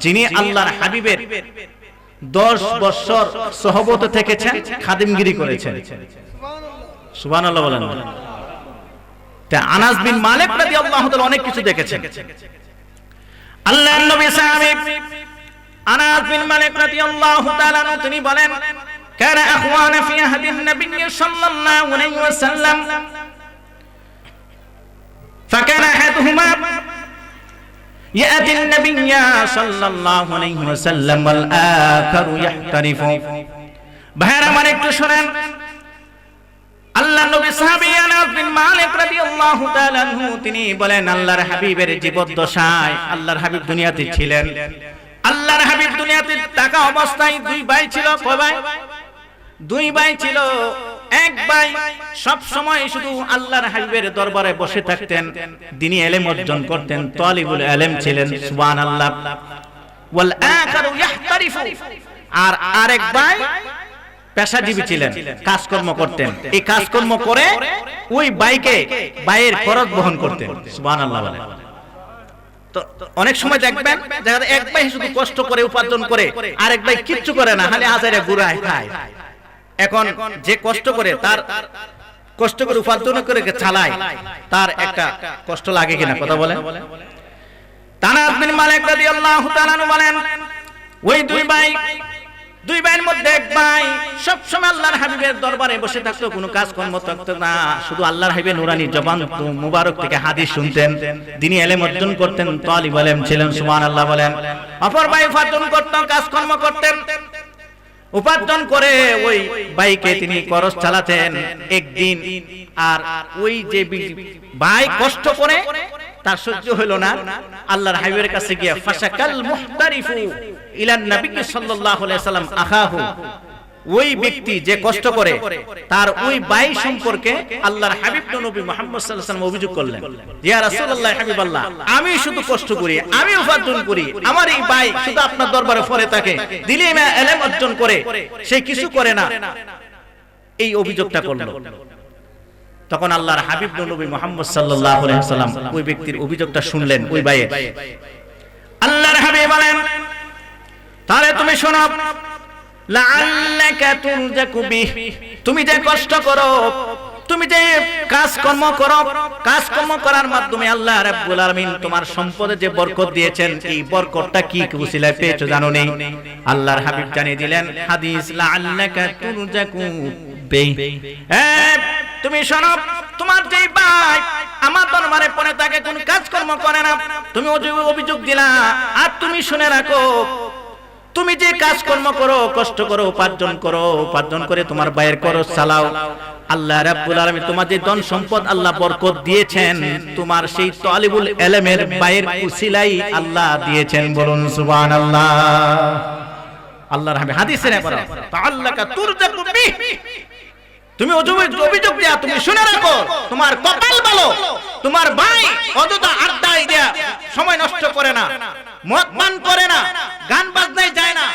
যিনি আল্লাহর হাবিবের 10 বছর সহবত থেকেছেন, খাদিমগিরি করেছেন। সুবহানাল্লাহ বলেন। তা আনাস বিন মালিক রাদিয়াল্লাহু তাআলা অনেক কিছু দেখেছেন। আল্লাহর নবী সাহাবী আনাস বিন মালিক রাদিয়াল্লাহু তাআলা আনহু তিনি বলেন, كان أخوان في عهد النبي صلى الله عليه وسلم فكان أحدهما يأتي النبي صلى الله عليه وسلم والآخر يحترف। ভাইরা আমার একটু শুনেন, আল্লাহর নবী সাহাবী আনাস বিন মালিক রাদিয়াল্লাহু তাআলা আনহু তিনি বলেন, আল্লাহর হাবিবের জীবদ্দশায় আল্লাহর হাবিব দুনিয়াতে ছিলেন। আল্লাহর হাবিব দুনিয়াতে থাকা অবস্থায় দুই ভাই ছিল। কয় ভাই? দুই ভাই ছিল। এক ভাই সব সময় শুধু আল্লাহর হাবিবের দরবারে বসে থাকতেন, দ্বীনি ইলম অর্জন করতেন, তালিবুল ইলম ছিলেন। সুবহানাল্লাহ। ওয়াল আখারু ইয়াহতারিফু, আর আরেক ভাই পেশাজীবী ছিলেন, কাজকর্ম করতেন। এই কাজকর্ম করে ওই ভাইয়ের খরচ বহন করতেন। সুবহানাল্লাহ বলেন। তো অনেক সময় দেখবেন এক ভাই শুধু কষ্ট করে উপার্জন করে, আরেক ভাই কিচ্ছু করে না, খালি আজারে গুড়ায় খায়। এখন যে কষ্ট করে, তার কষ্ট করে উপার্জন করে চালায়, তার একটা কষ্ট লাগে কিনা? কথা বলেন। আনাস বিন মালিক রাদিয়াল্লাহু তাআলা বলেন, ওই দুই ভাইয়ের মধ্যে এক ভাই সব সময় আল্লাহর হাবিবের দরবারে বসে থাকতো, কোনো কাজ কর্ম থাকতো না, শুধু আল্লাহর হাবিবের নুরানি জবান মুবারক থেকে হাদিস শুনতেন, দ্বীনি ইলম অর্জন করতেন, তালিবুল ইলম ছিলেন। সুবহানাল্লাহ বলেন। অপর ভাই উপার্জন করতেন, কাজকর্ম করতেন, উপার্জন করে ওই ভাইকে তিনি খরচ চালাতেন। একদিন আর ওই যে ভাই কষ্ট করে তার সহ্য হলো না, আল্লাহর হাবিবের কাছে গিয়া ফাশাকাল মুহতারিফু ইলা নবী সাল্লাল্লাহু আলাইহি সাল্লাম আখাহু, ওই ব্যক্তি যে কষ্ট করে তার ওই ভাই সম্পর্কে আল্লাহর হাবিব নবী মুহাম্মদ সাল্লাল্লাহু আলাইহি ওয়াসাল্লাম অভিযোগ করলেন, ইয়া রাসূলুল্লাহ হাবিবাল্লাহ, আমি শুধু কষ্ট করি, আমি উপার্জন করি, আমার এই ভাই শুধু আপনার দরবারে পড়ে থাকে, দিলে ইলম অর্জন করে, সে কিছু করে না, এই অভিযোগটা করল। তখন আল্লাহর হাবিব নবী মুহাম্মদ সাল্লাল্লাহু আলাইহি ওয়াসাল্লাম ওই ব্যক্তির অভিযোগটা শুনলেন, ওই ভাইয়ের। আল্লাহর হাবিব বলেন, তাহলে তুমি শোনো, লাআল্লাকা তুরজাকু বিহি, তুমি যে কষ্ট করো, তুমি যে কাজকর্ম করো, কাজকর্ম করার মাধ্যমে আল্লাহ রাব্বুল আলামিন তোমার সম্পদে যে বরকত দিয়েছেন, এই বরকতটা কি উসিলায় পেয়েছো জানো নেই? আল্লাহর হাবিব জানিয়ে দিলেন হাদিস, লাআল্লাকা তুরজাকু বিহি, তুমি শোনো, তোমার যে ভাই আমার দরবারে পড়ে থাকে, কোন কাজকর্ম করে না, তুমি অভিযোগ দিলা, আর তুমি শুনে রাখো, তুমি যে কাজকর্ম করো, কষ্ট করো, উপার্জন করো, উপার্জন করে তোমার ভাইয়ের খরচ চালাও, আল্লাহ রাব্বুল আলামিন তোমার যে ধন সম্পদ আল্লাহ বরকত দিয়েছেন, তোমার সেই তালিবুল ইলমের ভাইয়ের উসিলাই আল্লাহ দিয়েছেন। বলুন সুবহানাল্লাহ। আল্লাহর হাবিব হাদিসে বলে, তাআল্লাকা তুরজাকু বিহি, তুমি অভিযোগ দিয়া, তুমি শুনে রাখো, তোমার কপাল ভালো, তোমার ভাই অযথা আড্ডায় দেয়া সময় নষ্ট করে না, মদ পান করে না, গান বাজনায় যায় না,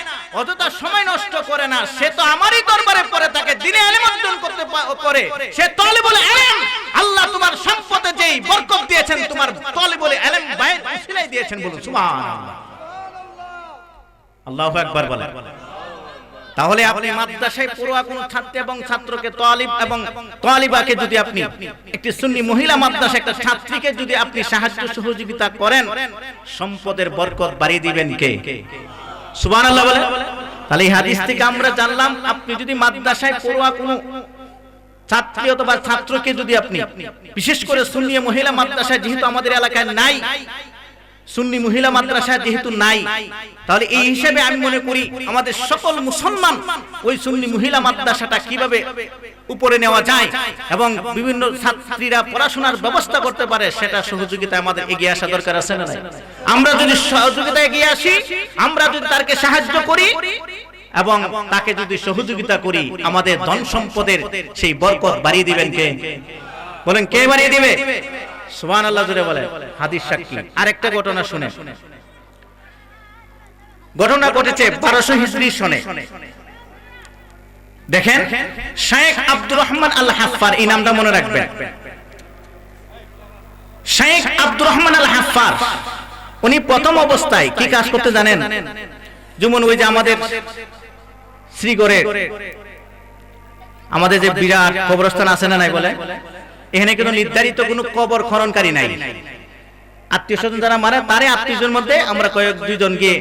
অযথা সময় নষ্ট করে না, সে তো আমারই দরবারে পড়ে থাকে, দিনে ইলম অর্জন করতে পারে, সে তালিবুল ইলম, আল্লাহ তোমার সম্পদে যেই বরকত দিয়েছেন, তোমার তালিবুল ইলম ভাইয়ের উসিলায় দিয়েছেন। বলুন সুবহানাল্লাহ। আল্লাহু আকবার বলেন। তাহলে আপনি মাদ্রাসায় পড়ুয়া কোন ছাত্র এবং ছাত্রকে, তালিব এবং তালিবাকে যদি আপনি একটি সুন্নি মহিলা মাদ্রাসা একটা ছাত্রীকে যদি আপনি সাহায্য সহযোগিতা করেন, সম্পদের বরকত বাড়িয়ে দিবেন কে? সুবহানাল্লাহ বলেন। তাহলে এই হাদিস থেকে আমরা জানলাম, আপনি যদি মাদ্রাসায় পড়ুয়া কোন ছাত্রী অথবা ছাত্রকে যদি আপনি, বিশেষ করে সুন্নি মহিলা মাদ্রাসায় যেহেতু আমাদের এলাকায় নাই, সুন্নি মহিলা মাদ্রাসা যেহেতু নাই, তাহলে এই হিসেবে আমি মনে করি আমাদের সকল মুসলমান ওই সুন্নি মহিলা মাদ্রাসাটা কিভাবে উপরে নেওয়া যায় এবং বিভিন্ন ছাত্রীরা পড়াশোনার ব্যবস্থা করতে পারে, সেটা সহযোগিতা আমাদের এগিয়ে আসা দরকার আছে না? আমরা যদি সহযোগিতা এগিয়ে আসি, আমরা যদি তাকে সাহায্য করি এবং তাকে যদি সহযোগিতা করি, আমাদের ধন সম্পদের সেই বরকত বাড়িয়ে দিবেন কে? বলেন, কে বাড়িয়ে দিবে? সুবহানাল্লাহ জোরে বলে। হাদিস সাক্ষী। আরেকটা ঘটনা শুনে, ঘটনা ঘটেছে 1200 হিজরি সনে। দেখেন, শেখ আব্দুর রহমান আল হাফফার, এই নামটা মনে রাখবেন। শেখ আব্দুর রহমান আল হাফফার উনি প্রথম অবস্থায় কি কাজ করতে জানেন? যেমন ওই যে আমাদের শ্রীগড়ে আমাদের যে বিরাট কবরস্থান আছে না নাই বলে, এখানে কোনো নির্ধারিত কোনো কবর খননকারী নাই। আত্মীয় স্বজন যারা মারে, তারে আত্মীয়দের মধ্যে আমরা কয়েক দুইজন গিয়ে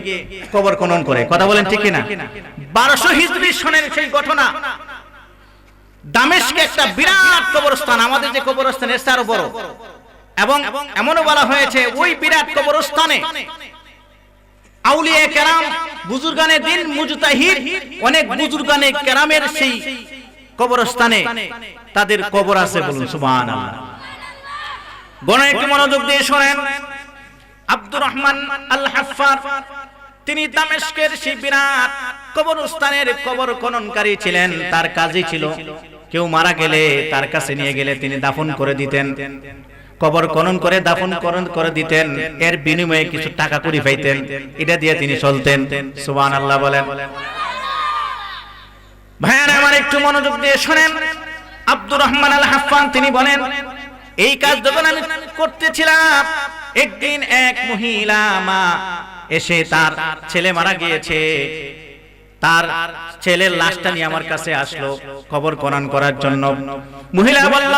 কবর খনন করে। কথা বলেন ঠিক কিনা? 1200 হিজরি সনের সেই ঘটনা। দামেস্কে একটা বিরাট কবরস্থান, আমাদের যে কবরস্থান এর আরো বড়, এবং এমনও বলা হয়েছে ওই বিরাট কবরস্থানে আউলিয়া কেরাম, বুজুর্গানে দিন, মুজতাহিদ, অনেক বুজুর্গানে কেরামের সেই কবরস্থানে তাদের কবর আছে। বলুন সুবহানাল্লাহ। গণনা একটু মনোযোগ দিয়ে শুনেন। আব্দুর রহমান আল হাফফার তিনি দামেস্কের সেই বিরাট কবরস্থানের কবর খননকারী ছিলেন। তার কাজই ছিল কেউ মারা গেলে তার কাছে নিয়ে গেলে তিনি দাফন করে দিতেন, কবর খনন করে দাফন করে দিতেন, এর বিনিময়ে কিছু টাকা কড়ি পাইতেন, এটা দিয়ে তিনি চলতেন। সুবহানাল্লাহ বলেন। ভাইয়ারা আমার একটু মনোযোগ দিয়ে শুনেন। আব্দুর রহমান আল হাফফান তিনি বলেন, এই কাজ যখন আমি করতেছিলাম, একদিন এক মহিলা মা এসে, তার ছেলে মারা গিয়েছে, তার ছেলের লাশটা নিয়ে আমার কাছে আসলো কবর খনন করার জন্য। মহিলা বলল,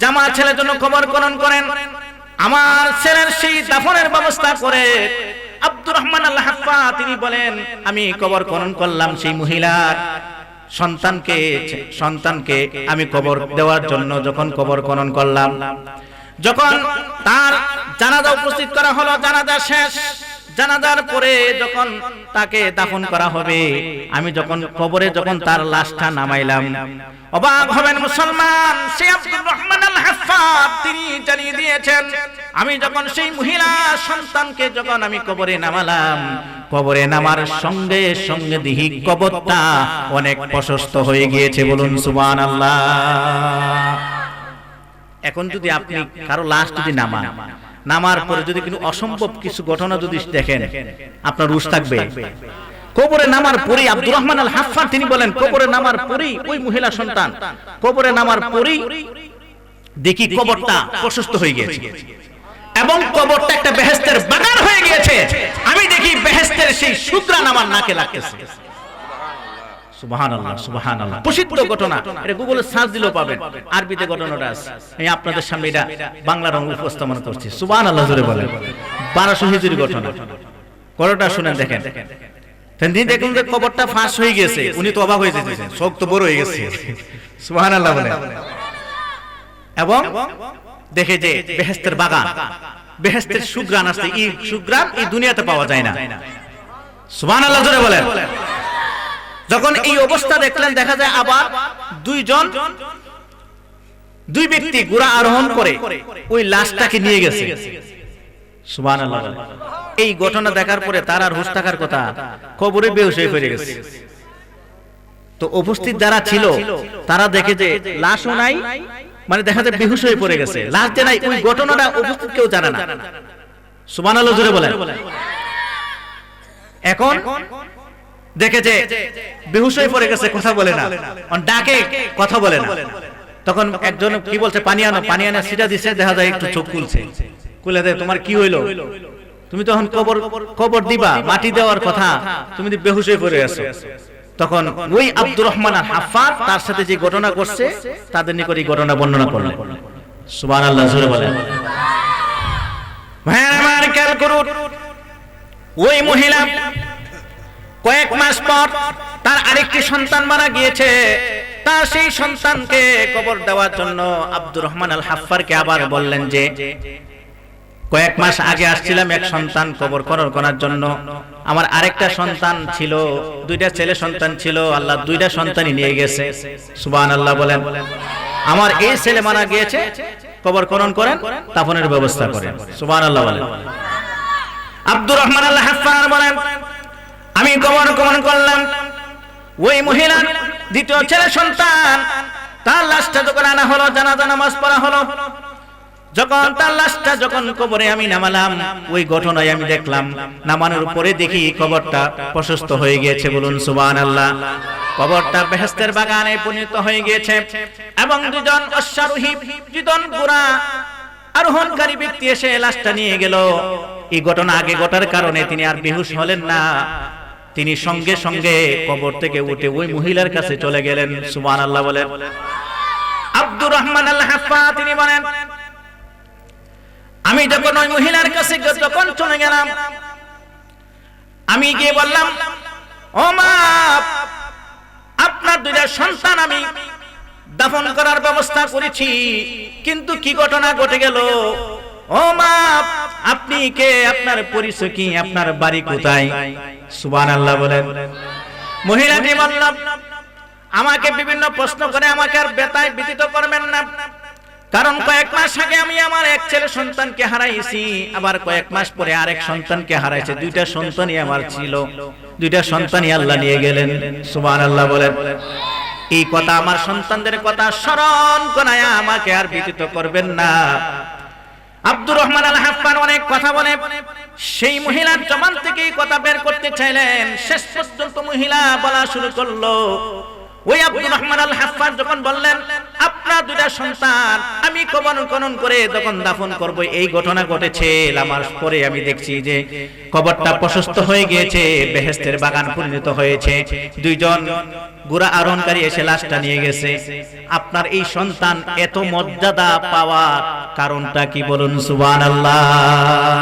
জামা ছেলের জন্য কবর খনন করেন, আমার ছেলের সেই দাফনের ব্যবস্থা করে। আব্দুর রহমান আল হাফফা তিনি বলেন, আমি কবর খনন করলাম সেই মহিলার সন্তানকে আমি কবর দেওয়ার জন্য যখন কবর খনন করলাম, যখন তার জানাজা উপস্থিত করা হলো, জানাজা শেষ, জানাজার পরে যখন তাকে দাফন করা হবে, আমি যখন কবরে যখন তার লাশটা নামাইলাম, অবাক হবেন মুসলমান, সেই আব্দুর রহমান আল হাফফার তিনি জানিয়ে দিয়েছেন, আমি যখন সেই মহিলা সন্তানকে যখন আমি কবরে নামালাম, কবরে নামার সঙ্গে সঙ্গে দেখি কবরটা অনেক প্রশস্ত হয়ে গিয়েছে। বলুন সুবহানাল্লাহ। এখন যদি আপনি কারো লাশ যদি নামার পরে যদি কোনো অসম্ভব কিছু ঘটনা যদি দেখেন, আপনার রুশ থাকবে? কবরে নামার পরে আব্দুর রহমান আল হাফফার তিনি বলেন, কবরে নামার পরেই ওই মহিলা সন্তান কবরে নামার পরেই দেখি কবরটা প্রশস্ত হয়ে গিয়েছে এবং কবরটা একটা বেহেশতের বাগান হয়ে গিয়েছে। আমি দেখি বেহেশতের সেই সুগ্রাণ আমার নাকে লাগতেছে। সুবহানাল্লাহ, সুবহানাল্লাহ। প্রসিদ্ধ ঘটনা, এটা গুগলে সার্চ দিলেও পাবেন, আরবিতে ঘটনাটা আছে। আমি আপনাদের সামনে এটা বাংলা রঙে উপস্থাপন করছি। সুবহানাল্লাহ জোরে বলেন। 1200 হিজরি ঘটনা। ঘটনাটা শুনেন, দেখেন। তিনি দেখুন যে কবরটা ফাঁস হয়ে গেছে, উনি তো অবাক হয়ে যেতেছেন, চোখ তো বড় হয়ে গেছে। সুবহানাল্লাহ বলেন। এবং দেখে যে বেহেশতের বাগান, বেহেশতের সুগ্রাণ আছে, এই সুগ্রাণ এই দুনিয়াতে পাওয়া যায় না। সুবহানাল্লাহ জোরে বলেন। যখন এই অবস্থা দেখলেন, দেখা যায় আবার দুই ব্যক্তি ঘোড়া আরোহণ করে ওই লাশটাকে নিয়ে গেছে। সুবহানাল্লাহ। এই ঘটনা দেখার পরে তার আর হুঁশ থাকার কথা, কবরে বেহুশ হয়ে পড়ে গেছে। তো উপস্থিত যারা ছিল তারা দেখে যে লাশও নাই, মানে দেখা যায় বেহুশ হয়ে পড়ে গেছে, লাশ যে নাই, ওই ঘটনাটা উপস্থিত কেউ জানে না। সুবহানাল্লাহ জোরে বলেন। এখন দেখে যে বেহুশ হয়ে পড়ে গেছে, কথা বলে না, ডাকে কথা বলে না। তখন একজন কি বলছে, পানি আনো, পানি আনে সিটা দিছে, দেখা যায় একটু চোখ খুলছে, খুলে দেয়, তোমার কি হইলো? তুমি তখন কবর দিবা, মাটি দেওয়ার কথা, তুমি বেহুশ হয়ে পড়ে আছো। তখন ওই আব্দুর রহমান আল হাফফার তার সাথে যে ঘটনা করছে তাদের নিকট এই ঘটনা বর্ণনা করলেন। সুবহানাল্লাহ জোরে বলেন। ভাই আমার খেয়াল করুন, ওই মহিলা কয়েক মাস পর তার আরেকটি সন্তান মারা গিয়েছে। তার সেই সন্তানকে কবর দেওয়ার জন্য আব্দুর রহমান আল হাফফারকে আবার বললেন যে, কয়েক মাস আগে আসছিলাম এক সন্তান কবর করার জন্য, আমার আরেকটা সন্তান ছিল, দুইটা ছেলে সন্তান ছিল, আল্লাহ দুইটা সন্তানই নিয়ে গেছে। সুবহানাল্লাহ বলেন। আমার এই ছেলে মারা গিয়েছে, কবর খনন করেন, দাফনের ব্যবস্থা করেন। সুবহানাল্লাহ বলেন। আব্দুর রহমান আল হাফফার বলেন, আমি কবর খনন করলাম, ওই মহিলার দ্বিতীয় ছেলে সন্তান, তার লাশটা যখন আনা হলো, জানাজা নামাজ পড়া হলো, যখন তার লাশটা যখন কবরে আমি নামালাম, ওই ঘটনায় আমি দেখলাম নামানোর পরে দেখি কবরটা প্রশস্ত হয়ে গিয়েছে। বলুন সুবহানাল্লাহ। কবরটা বেহেশতের বাগানে পরিণত হয়ে গিয়েছে এবং দুজন অশ্বারোহী, দুজন ঘোড়া আরোহণকারী ব্যক্তি এসে লাশটা নিয়ে গেল। এই ঘটনা আগে ঘটার কারণে তিনি আর বেহুশ হলেন না, তিনি সঙ্গে সঙ্গে কবর থেকে উঠে ওই মহিলার কাছে চলে গেলেন। সুবহানাল্লাহ বলেন। আব্দুর রহমান আল হাফফা তিনি বলেন, আমি যখন ওই মহিলার কাছে যখন চলে গেলাম, আমি গিয়ে বললাম, ও মা, আপনার দুইটা সন্তান আমি দাফন করার ব্যবস্থা করেছি, কিন্তু কি ঘটনা ঘটে গেল? ও মা, আপনি কে? আপনার পরিচয় কি? আপনার বাড়ি কোথায়? সুবহানাল্লাহ বলেন। মহিলাটি বলল, আমাকে বিভিন্ন প্রশ্ন করে আমাকে আর ব্যথায় ব্যতীত করবেন না, কারণ কয়েক মাস আগে আমি আমার এক ছেলে সন্তানকে হারাইছি, আবার কয়েক মাস পরে আরেক সন্তানকে হারাইছে, দুইটা সন্তানই আমার ছিল, দুইটা সন্তানই আল্লাহ নিয়ে গেলেন। সুবহানাল্লাহ বলেন। এই কথা আমার সন্তানদের কথা স্মরণ করায় আমাকে আর ব্যতীত করবেন না। আব্দুর রহমান আল হাফফার অনেক কথা বলে, সেই মহিলার জবান থেকে কথা বের করতে চাইলেন, শেষ পর্যন্ত মহিলা বলা শুরু করলো। ওই আব্দুর রহমান আল হাফফার যখন বললেন, আপনার দুইটা সন্তান আমি কবর খনন করে যখন দাফন করব, এই ঘটনা ঘটেছে, আমার পরে আমি দেখছি যে কবরটা প্রশস্ত হয়ে গিয়েছে, বেহেশতের বাগান পরিণত হয়েছে, দুইজন ঘোড়া আরোহণকারী এসে লাশটা নিয়ে গেছে। আপনার এই সন্তান এত মর্যাদা পাওয়ার কারণটা কি? বলুন সুবহানাল্লাহ।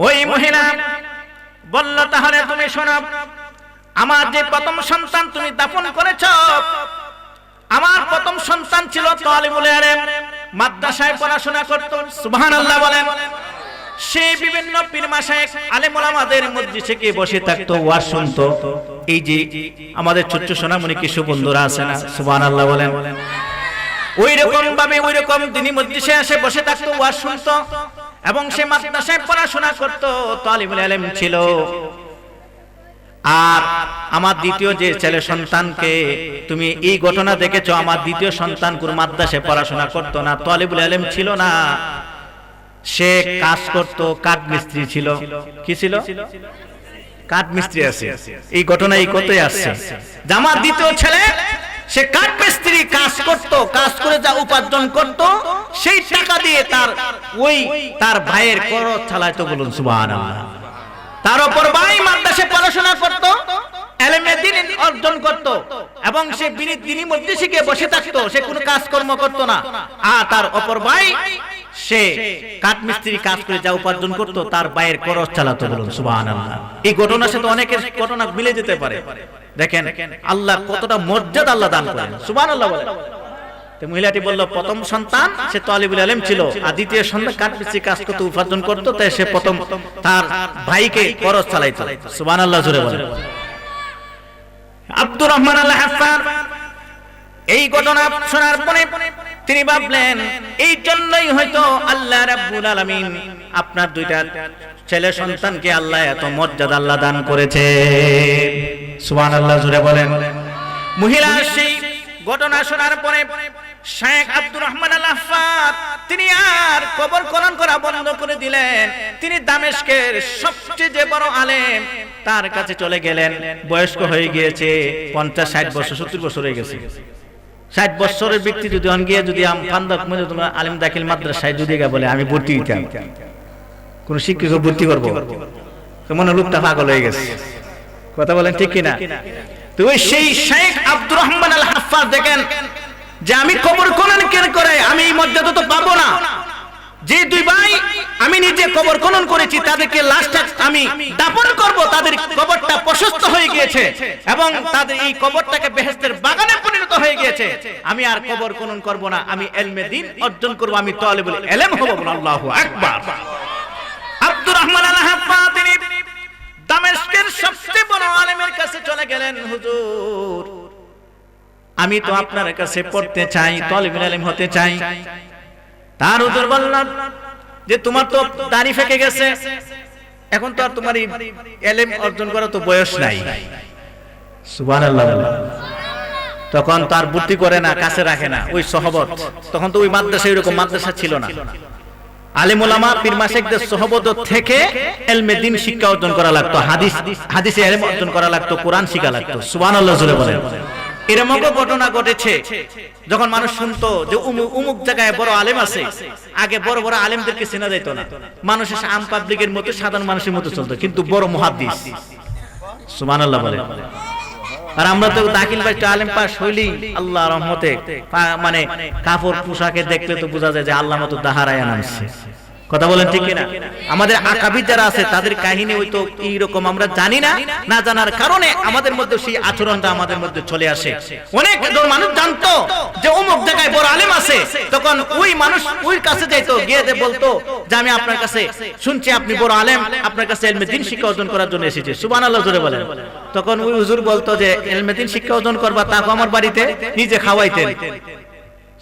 ওই মহিলা বলল, তাহলে তুমি শোনো, আমার যে প্রথম সন্তান তুমি দাফন করেছো, আমার প্রথম সন্তান ছিল তালিবুল ইলম, মাদ্রাসায় পড়াশোনা করত। সুবহানাল্লাহ বলেন। সে বিভিন্ন পীর মাশায়েখ আলেম ওলামাদের মজলিসে গিয়ে বসে থাকতো, ওয়াজ শুনতো। এই যে আমাদের ছোট্ট সোনামণি কিছু বন্ধুরা আছে না, সুবহানাল্লাহ বলেন, ওই রকম ভাবে ওই রকম তিনি মজলিসে এসে বসে থাকতো, ওয়াজ শুনতো এবং সে মাদ্রাসায় পড়াশোনা করতো, তালিবুল ইলম ছিল। আর আমার দ্বিতীয় যে ছেলে সন্তানকে তুমি এই ঘটনা দেখেছো, আমার দ্বিতীয় সন্তান কোন মাদ্রাসায় পড়াশোনা করতো না, তালিবুল ইলম ছিল না, সে কাজ করতো, কাঠ মিস্ত্রি ছিল। কি ছিল? কাঠ মিস্ত্রি আছে। এই ঘটনা এই কতই আসছে। আমার দ্বিতীয় ছেলে সে কাঠ মিস্ত্রি কাজ করত, কাজ করে যা উপার্জন করত সেই টাকা দিয়ে তার ভাইয়ের খরচ চালাইতো। বলুন সুবহানাল্লাহ। তার উপর ভাই মাদ্রাসায় পড়াশোনা করত, ইলমে দ্বীন অর্জন করত এবং সে দ্বীনি মজলিসে গিয়ে বসে থাকতো, সে কোনো কাজকর্ম করত না। আর তার অপর ভাই সে কাঠ মিস্ত্রি কাজ করে যা উপার্জন করত তার ভাইয়ের খরচ চালাতো। বলুন সুবহানাল্লাহ। এই ঘটনার সাথে অনেকের ঘটনা মিলে যেতে পারে। দেখেন আল্লাহ কতটা মর্যাদা আল্লাহ দান করেন, সুবহানাল্লাহ বলেন। তো মহিলাটি বলল প্রথম সন্তান সে তালিবুল ইলম ছিল, আর দ্বিতীয় সন্তান কাঠ মিস্ত্রি কাজ করতে উপার্জন করত, তাই সে প্রথম তার ভাইকে খরচ চালাইতো। সুবহানাল্লাহ জোরে বলেন। আব্দুর রহমান আল হাফফার এই ঘটনা শোনার পরে তিনি ভাবলেন এই জন্যই হয়তো আল্লাহ রাব্বুল আলামিন আপনার দুইটা ছেলে সন্তানকে আল্লাহ এত মর্যাদা আল্লাহ দান করেছে। সুবহানাল্লাহ জোরে বলেন। মহিলা সেই ঘটনা শোনার পরে শেখ আব্দুর রহমান আল হাফফার তিনি আর কবর খনন করা বন্ধ করে দিলেন। তিনি দামেস্কের সবচেয়ে যে বড় আলেম তার কাছে চলে গেলেন। বয়স্ক হয়ে গিয়েছে, 50-60 বছর 70 বছর হয়ে গেছে। 60 বছরের ব্যক্তি যদি গিয়ে যদি আলিম দাখিল মাদ্রাসায় যদি বলে আমি ভর্তি দিতাম, কোন শিক্ষক ভর্তি করবো, তো মনে লোকটা পাগল হয়ে গেছে। কথা বলেন ঠিক কিনা? তো সেই শেখ আব্দুর রহমান আল হাফফার দেখেন যে আমি কবর খনন করে আমি এই মর্যাদা তো পাবো না। যে দুই ভাই আমি নিজে কবর খনন করেছি তাদেরকে লাশটা আমি দাফন করব, তাদের কবরটা প্রশস্ত হয়ে গিয়েছে এবং তাদের এই কবরটাকে বেহেশতের বাগানে পরিণত হয়ে গিয়েছে। আমি আর কবর খনন করব না, আমি ইলমে দ্বীন অর্জন করব, আমি তালিবুল ইলম হব। আল্লাহু আকবার। আব্দুর রহমান আল হাফফা তিনি দামেস্কের সবচেয়ে বড় আলেমের কাছে চলে গেলেন। হুজুর আমি তো আপনার কাছে পড়তে চাই, তালিবুল ইলম হতে চাই। তার হুজুর বললেন যে তোমার তো দাড়ি ফেকে গেছে, এখন তো আর তোমার ইলম অর্জন করার তো বয়স নাই। সুবহানাল্লাহ। তখন তার ভর্তি করে না, কাছে রাখে না ওই সহবত। তখন তো ওই মাদ্রাসা এরকম মাদ্রাসা ছিল না। আলেম ওলামা পীর মাশায়েখদের সহবত থেকে ইলমে দ্বীন শিক্ষা অর্জন করা লাগতো, হাদিসে ইলম অর্জন করা লাগতো, কোরআন শিখা লাগতো। সুবহানাল্লাহ জোরে বলেন। এরকম ঘটনা ঘটেছে যখন মানুষ শুনতো যে উমুক জায়গায় বড় আলেম আছে। আগে বড় বড় আলেমদেরকে চেনা যেত না, মানুষ আম পাবলিকের মতো সাধারণ মানুষের মতো চলতো, কিন্তু বড় মুহাদ্দিস। সুবহানাল্লাহ বলেন। আর আমরা তো দাখিল ভাই আলেম পাস হইলেই আল্লাহর রহমতে মানে কাপড় পোশাকে দেখলে তো বোঝা যায় যে আল্লাহ মতো দাহারায় আনছে। কথা বলেন ঠিক কিনা? আমাদের আকাবির যারা আছে তাদের কাহিনী হয়তো এইরকম আমরা জানি না, না জানার কারণে আমাদের মধ্যে সেই আচরণটা আমাদের মধ্যে চলে আসে। অনেক মানুষ জানতো যে অমুক জায়গায় বড় আলেম আছে, তখন ওই মানুষ ওই কাছে যাইতো, গিয়ে বলতো যে আমি আপনার কাছে শুনছি আপনি বড় আলেম, আপনার কাছে ইলমে দ্বীন শিক্ষা অর্জন করার জন্য এসেছি। সুবহানাল্লাহ জোরে বলেন। তখন ওই হুজুর বলতো যে ইলমে দ্বীন শিক্ষা অর্জন করবা, তাকে আমার বাড়িতে নিজে খাওয়াইতেন।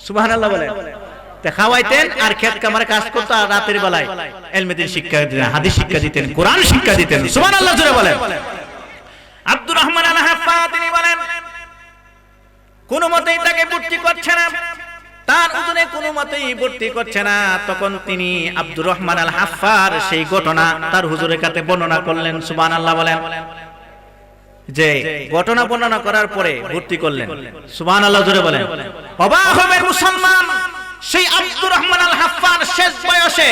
সুবহানাল্লাহ বলেন। খাওয়াইতেন আর ক্ষেত কামারে কাজ করতো, আর রাতের বেলায় ইলমে দ্বীন শিক্ষা দিতেন, হাদিস শিক্ষা দিতেন, কোরআন শিক্ষা দিতেন। সুবহানাল্লাহ জোরে বলেন। আব্দুর রহমান আল হাফফা তিনি বলেন কোনো মতেই তাকে ভর্তি করছে না, তার ওজনে কোনো মতেই ভর্তি করছে না। তখন তিনি আব্দুর রহমান আল হাফফার সেই ঘটনা তার হুজুরের কাছে বর্ণনা করলেন। সুবহানাল্লাহ বলেন। যে ঘটনা বর্ণনা করার পরে ভর্তি করলেন। সুবহানাল্লাহ জোরে বলেন। অবাক হবেন মুসলমান, সেই আব্দুর রহমান আল হাফফার শেষ বয়সে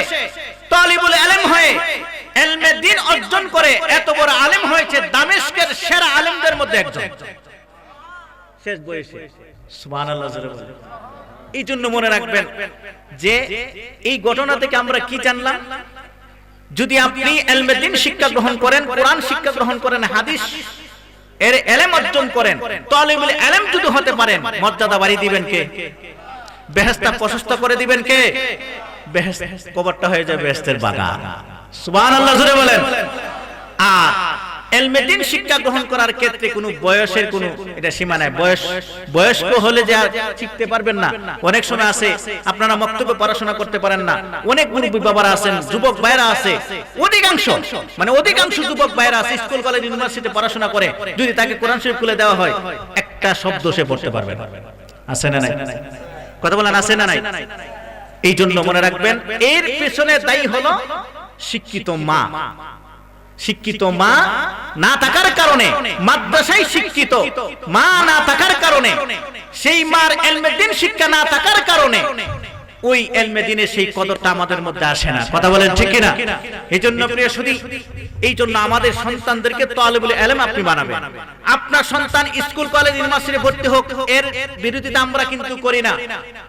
তালিবুল ইলম হয়ে ইলমে দ্বীন অর্জন করে এত বড় আলেম হয়েছে, দামেস্কের সেরা আলেমদের মধ্যে একজন শেষ বয়সে। সুবহানাল্লাহ জোরে বলেন। এই জন্য মনে রাখবেন যে এই ঘটনা থেকে আমরা কি জানলাম? যদি আপনি ইলমে দ্বীন শিক্ষা গ্রহণ করেন, কোরআন শিক্ষা গ্রহণ করেন, হাদিস এর ইলম অর্জন করেন, তালিবুল ইলম যদি হতে পারেন, মর্যাদা বাড়িয়ে দিবেন কে? বেহেশত প্রশস্ত করে দিবেন কে? বেহেশত কবরটা হয়ে যাবে বেহেশতের বাগান। সুবহানাল্লাহ জোরে বলেন। আর ইলমে দ্বীন শিক্ষা গ্রহণ করার ক্ষেত্রে কোনো বয়সের কোনো এটা সীমা নাই। বয়স্ক হলে যে শিখতে পারবেন না, অনেক সময় আছে আপনারা মক্তবে পড়াশোনা করতে পারেন না, অনেক মুরব্বি বাবারা আছেন, যুবক ভাইরা আছে, অধিকাংশ যুবক ভাইরা আছে স্কুল কলেজ ইউনিভার্সিটি পড়াশোনা করে, যদি তাকে কোরআন শরীফ খুলে দেওয়া হয় একটা শব্দ সে পড়তে পারবে না। আছে না নাই? কথা বলেন আছে না নাই? এই জন্য মনে রাখবেন এর পেছনে দায়ী হলো শিক্ষিত মা। শিক্ষিত মা না থাকার কারণে, মাদ্রাসায় শিক্ষিত মা না থাকার কারণে, সেই মার ইলমে দ্বীন শিক্ষা না থাকার কারণে ওই ইলমে দ্বীনের সেই কদরটা আমাদের মধ্যে আসে না। কথা বলেন ঠিক কি না? এইজন্য প্রিয় সুধী, এইজন্য আমাদের সন্তানদেরকে তালিবুল ইলম আপনি বানাবেন। আপনার সন্তান স্কুল কলেজ ইউনিভার্সিটি ভর্তি হোক, এর বিরোধিতা আমরা কিন্তু করি না।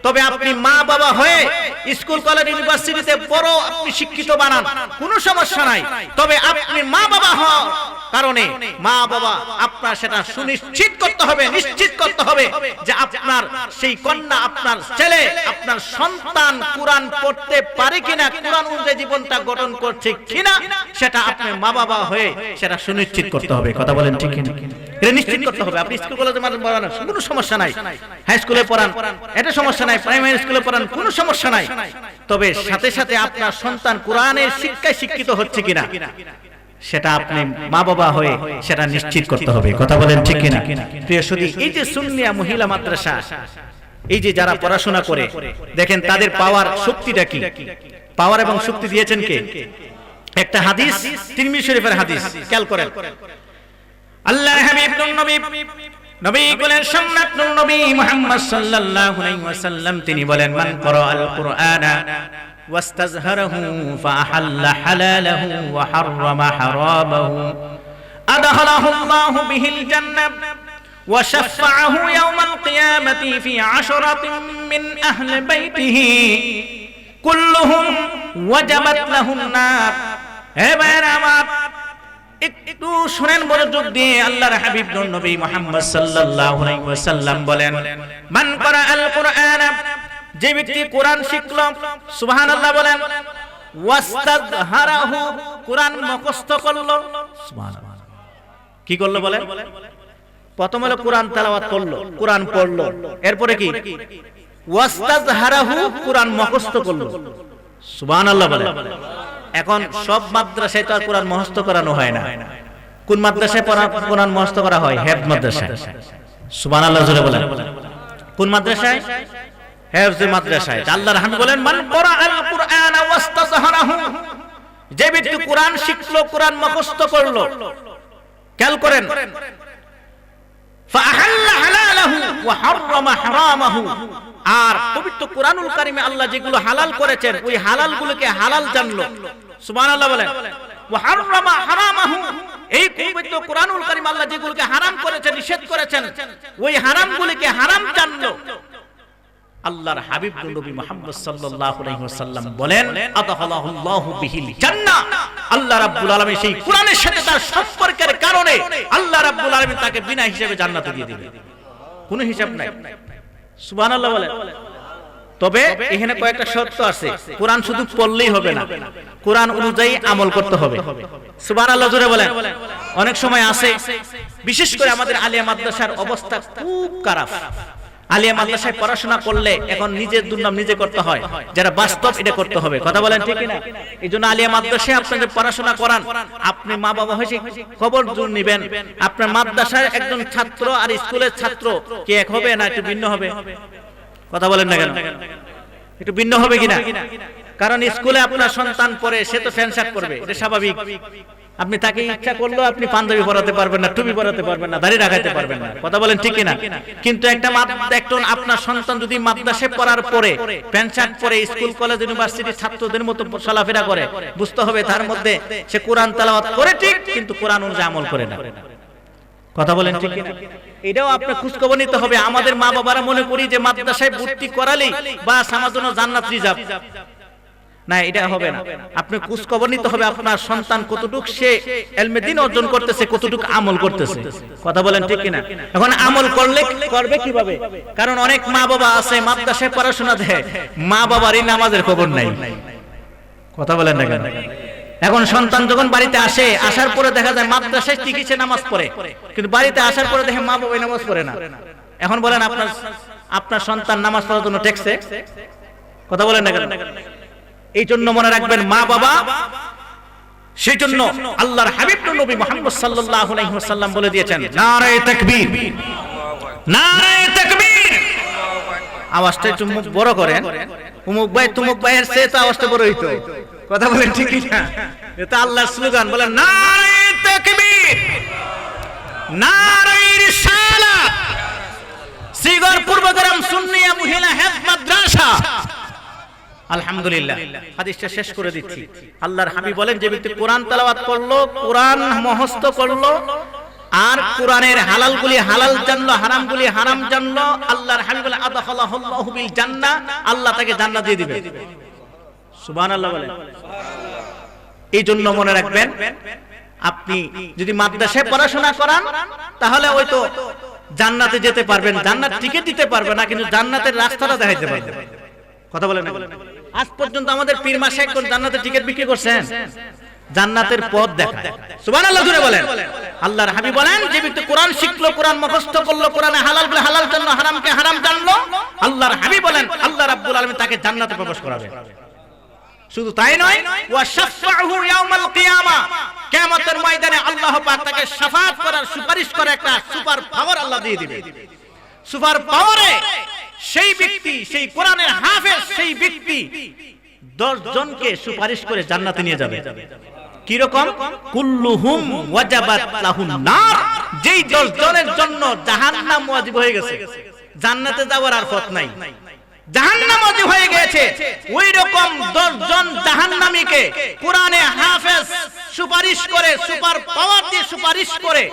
তবে আপনি মা বাবা হয়ে স্কুল কলেজ ইউনিভার্সিটিতে বড় আপনি শিক্ষিত বানান, কোনো সমস্যা নাই। তবে আপনি মা বাবা হওয়ার কারণে মা বাবা আপনার সেটা সুনিশ্চিত করতে হবে, নিশ্চিত করতে হবে যে আপনার সেই কন্যা, আপনার ছেলে, আপনার সন্তান কোরআন পড়তে পারে কিনা, কোরআন অনুযায়ী জীবনটা গঠন করছে কিনা, সেটা আপনি মা বাবা হয়ে সেটা সুনিশ্চিত করতে হবে। কথা বলেন ঠিক কিনা? এটা নিশ্চিত করতে হবে। আপনি স্কুল কলেজে পড়ান, কোনো সমস্যা নাই, হাই স্কুলে পড়ান, এটা সমস্যা নাই, প্রাইমারি স্কুলে পড়ান, কোনো সমস্যা নাই। তবে সাথে সাথে আপনার সন্তান কোরআনের শিক্ষায় শিক্ষিত হচ্ছে কিনা সেটা আপনি মা বাবা হয়ে সেটা নিশ্চিত করতে হবে। কথা বলেন ঠিক কিনা? প্রিয় সুধী, এই যে সুন্নিয়া মহিলা মাদ্রাসা, এই যে যারা পড়াশোনা করে, দেখেন তাদের পাওয়ার শক্তিটা কি, পাওয়ার এবং শক্তি দিয়েছেন কে? একটা হাদিস, তিরমিজি শরীফের হাদিস, খেয়াল করেন। আল্লাহর হাবিব নবী বলেন, সম্মানিত নবী মুহাম্মদ সাল্লাল্লাহু আলাইহি ওয়াসাল্লাম তিনি বলেন, মান ক্বারাআল কুরআনা ওয়াস্তাযহারাহু ফাআহাল্লা হালালাহু ওয়া হাররামা হারামাহু আদখালাহু আল্লাহু বিহিল জান্নাহ ওয়া শাফাআহু ইয়াওমাল কিয়ামাতি ফি আশরাতিন মিন আহলি বাইতিহি কুল্লুহুম ওয়াজাবাত লাহুন নার। হে ভাইরা আমার, একটু শুনেন মনোযোগ দিয়ে। আল্লাহর হাবিব নবী মুহাম্মদ সাল্লাল্লাহু আলাইহি ওয়াসাল্লাম বলেন, মান ক্বারাআল কুরআন, যে ব্যক্তি কোরআন শিখলো, সুবহানাল্লাহ বলেন, ওয়াস্তাযহারাহু, কোরআন মুখস্থ করলো, সুবহানাল্লাহ, কি করলো বলেন? প্রথম হলো কোরআন তেলাওয়াত করলো, কোরআন পড়লো, এরপরে কি? ওয়াস্তাযহারাহু, কোরআন মুখস্থ করলো, সুবহানাল্লাহ বলেন। এখন সব মাদ্রাসায় তো আর কোরআন মুখস্থ করানো হয় না। কোন মাদ্রাসায় কোরআন মুখস্থ করা হয়? হেফজ মাদ্রাসায়। সুবহানাল্লাহ জোরে বলেন। কোন মাদ্রাসায়? হেফজ মাদ্রাসায়। আল্লাহর হাবিব বলেন, মান ক্বারাআল কুরআনা ওয়াস্তাযহারাহু, যে ব্যক্তি কোরআন শিখলো, কোরআন মুখস্থ করলো, খেয়াল করেন, ফাআহাল্লা হালালাহু ওয়া হাররামা হারামাহু, আর পবিত্র কোরআনুল কারীমে আল্লাহ যেগুলো হালাল করেছেন ওই হালালগুলোকে হালাল জানলো, সুবহানাল্লাহ বলেন, ওয়া হাররামা হারামাহু, এই পবিত্র কোরআনুল কারীমে আল্লাহ যেগুলোকে হারাম করেছেন, নিষেধ করেছেন, ওই হারামগুলোকে হারাম জানলো। আল্লাহর হাবিব নবী মুহাম্মদ সাল্লাল্লাহু আলাইহি ওয়াসাল্লাম বলেন, আদখালাহুল্লাহু বিহিল জান্নাহ, আল্লাহ রাব্বুল আলামিন সেই কোরআনের সাথে তার সম্পর্কের কারণে আল্লাহ রাব্বুল আলামিন তাকে বিনা হিসাবে জান্নাতে দিয়ে দিবেন, কোনো হিসাব নাই। সুবহানাল্লাহ বলেন। তবে এখানে কয়েকটা শর্ত আছে, কোরআন শুধু পড়লেই হবে না, কোরআন অনুযায়ী আমল করতে হবে। সুবহানাল্লাহ জোরে বলেন। অনেক সময় আছে, বিশেষ করে আমাদের আলিয়া মাদ্রাসার অবস্থা খুব খারাপ। আলিয়া মাদ্রাসায় পড়াশোনা করলে এখন নিজের দুর্নাম নিজে করতে হয়, যারা বাস্তব এটা করতে হবে। কথা বলেন ঠিক কিনা? এই জন্য আলিয়া মাদ্রাসায় আপনাদের পড়াশোনা করান, আপনি মা বাবা হয়েছে খবর জোর নিবেন, আপনার মাদ্রাসার একজন ছাত্র আর স্কুলের ছাত্র কি এক হবে না একটু ভিন্ন হবে? কথা বলেন না কেন? একটু ভিন্ন হবে কিনা? কারণ স্কুলে আপনার সন্তান পড়ে, সে তো প্যান্ট শার্ট পরবে, এটা স্বাভাবিক। আপনি তাকে ইচ্ছা করলেও আপনি পাঞ্জাবি পরাতে পারবেন না, টুপি পরাতে পারবেন না, দাড়ি রাখাতে পারবেন না। কথা বলেন ঠিক কিনা? কিন্তু একজন আপনার সন্তান যদি মাদ্রাসায় পড়ার পরে প্যান্ট শার্ট পরে স্কুল কলেজ ইউনিভার্সিটির ছাত্রদের মতো চলাফেরা করে, বুঝতে হবে তার মধ্যে সে কোরআন তেলাওয়াত করে ঠিক, কিন্তু কোরআন অনুযায়ী আমল করে না। কথা বলেন ঠিক কিনা? এটাও আপনার খোঁজখবর নিতে হবে। আমাদের মা বাবারা মনে করি যে মাদ্রাসায় ভর্তি করালেই বাস আমার জন্য জান্নাত রিজার্ভ, না, এটা হবে না। আপনি খোঁজ খবর নিতে হবে আপনার সন্তান কতটুকু সে ইলমে দ্বীন অর্জন করতেছে, কতটুকু আমল করতেছে। কথা বলেন ঠিক কিনা? এখন আমল করবে কিভাবে? কারণ অনেক মা বাবা আছে মাদ্রাসায় পড়াশোনা দেয়, মা বাবারই নামাজের খবর নাই। কথা বলেন না কেন? এখন সন্তান যখন বাড়িতে আসে, আসার পরে দেখা যায় মাদ্রাসায় ঠিকই সে নামাজ পড়ে, কিন্তু বাড়িতে আসার পরে দেখে মা বাবা নামাজ পড়ে না। এখন বলেন আপনার সন্তান নামাজ পড়ার জন্য টেকছে? কথা বলেন না কেন? এই জন্য মনে রাখবেন মা বাবা, সেই জন্য আল্লাহর হাবিব নবী মুহাম্মদ সাল্লাল্লাহু আলাইহি ওয়াসাল্লাম বলে দিয়েছেন, নারে তাকবীর, নারে তাকবীর। আওয়াজটা একটু মুখ বড় করেন, উমুক ভাই তুমুক ভাইয়ের চেয়ে তো আওয়াজটা বড় হইতো। কথা বলেন ঠিক কি না? এটা আল্লাহর স্লোগান। বলেন নারে তাকবীর, নারে রিসালাত। সিগর পূর্বগ্রাম সুন্নিয়া মহিলা হেফজ মাদ্রাসা। আলহামদুলিল্লাহ, হাদিসটা শেষ করে দিচ্ছি। আল্লাহর হাবিব বলেন, যে ব্যক্তি কোরআন তেলাওয়াত করলো, কোরআন মুখস্থ করলো, আর কোরআনের হালালগুলি হালাল জানলো, হারামগুলি হারাম জানলো, আল্লাহর হাবিব বলেন আদখালাহুল্লাহু বিল জান্নাহ, আল্লাহ তাকে জান্নাত দিয়ে দিবেন। সুবহানাল্লাহ বলেন। এই জন্য মনে রাখবেন, আপনি যদি মাদ্রাসায় পড়াশোনা করান তাহলে ওই তো জান্নাতে যেতে পারবেন, জান্নাত টিকিট দিতে পারবে না, কিন্তু জান্নাতের রাস্তাটা দেখাইতে পারবে। কথা বলেন না? আজ পর্যন্ত আমাদের পীর মাশায়েখ কোন জান্নাতের টিকিট বিক্রি করছেন? জান্নাতের পথ দেখায়। সুবহানাল্লাহ জোরে বলেন। আল্লাহর হাবিব বলেন, যে ব্যক্তি কোরআন শিখলো, কোরআন মুখস্থ করলো, কোরআনে হালাল বলে হালাল জানলো, হারামকে হারাম জানলো, আল্লাহর হাবিব বলেন আল্লাহ রাব্বুল আলামিন তাকে জান্নাতে প্রবেশ করাবে। শুধু তাই নয়, ওয়া শাফাআহু ইয়াউমাল কিয়ামা, কিয়ামতের ময়দানে আল্লাহ পাক তাকে শাফাআত করার, সুপারিশ করার একটা সুপার পাওয়ার আল্লাহ দিয়ে দিবেন। সুপার পাওয়ারে সেই ব্যক্তি, সেই কোরআনের হাফেজ, সেই ব্যক্তি 10 জনকে সুপারিশ করে জান্নাতে নিয়ে যাবে। কি রকম? কুল্লুহুম ওয়াজাবাত লাহুন নার, যেই 10 জনের জন্য জাহান্নাম ওয়াজিব হয়ে গেছে, জান্নাতে যাওয়ার আর পথ নাই, জাহান্নাম ওয়াজিব হয়ে গেছে, ওই রকম 10 জন জাহান্নামীকে কোরআনে হাফেজ সুপারিশ করে, সুপার পাওয়ার দিয়ে সুপারিশ করে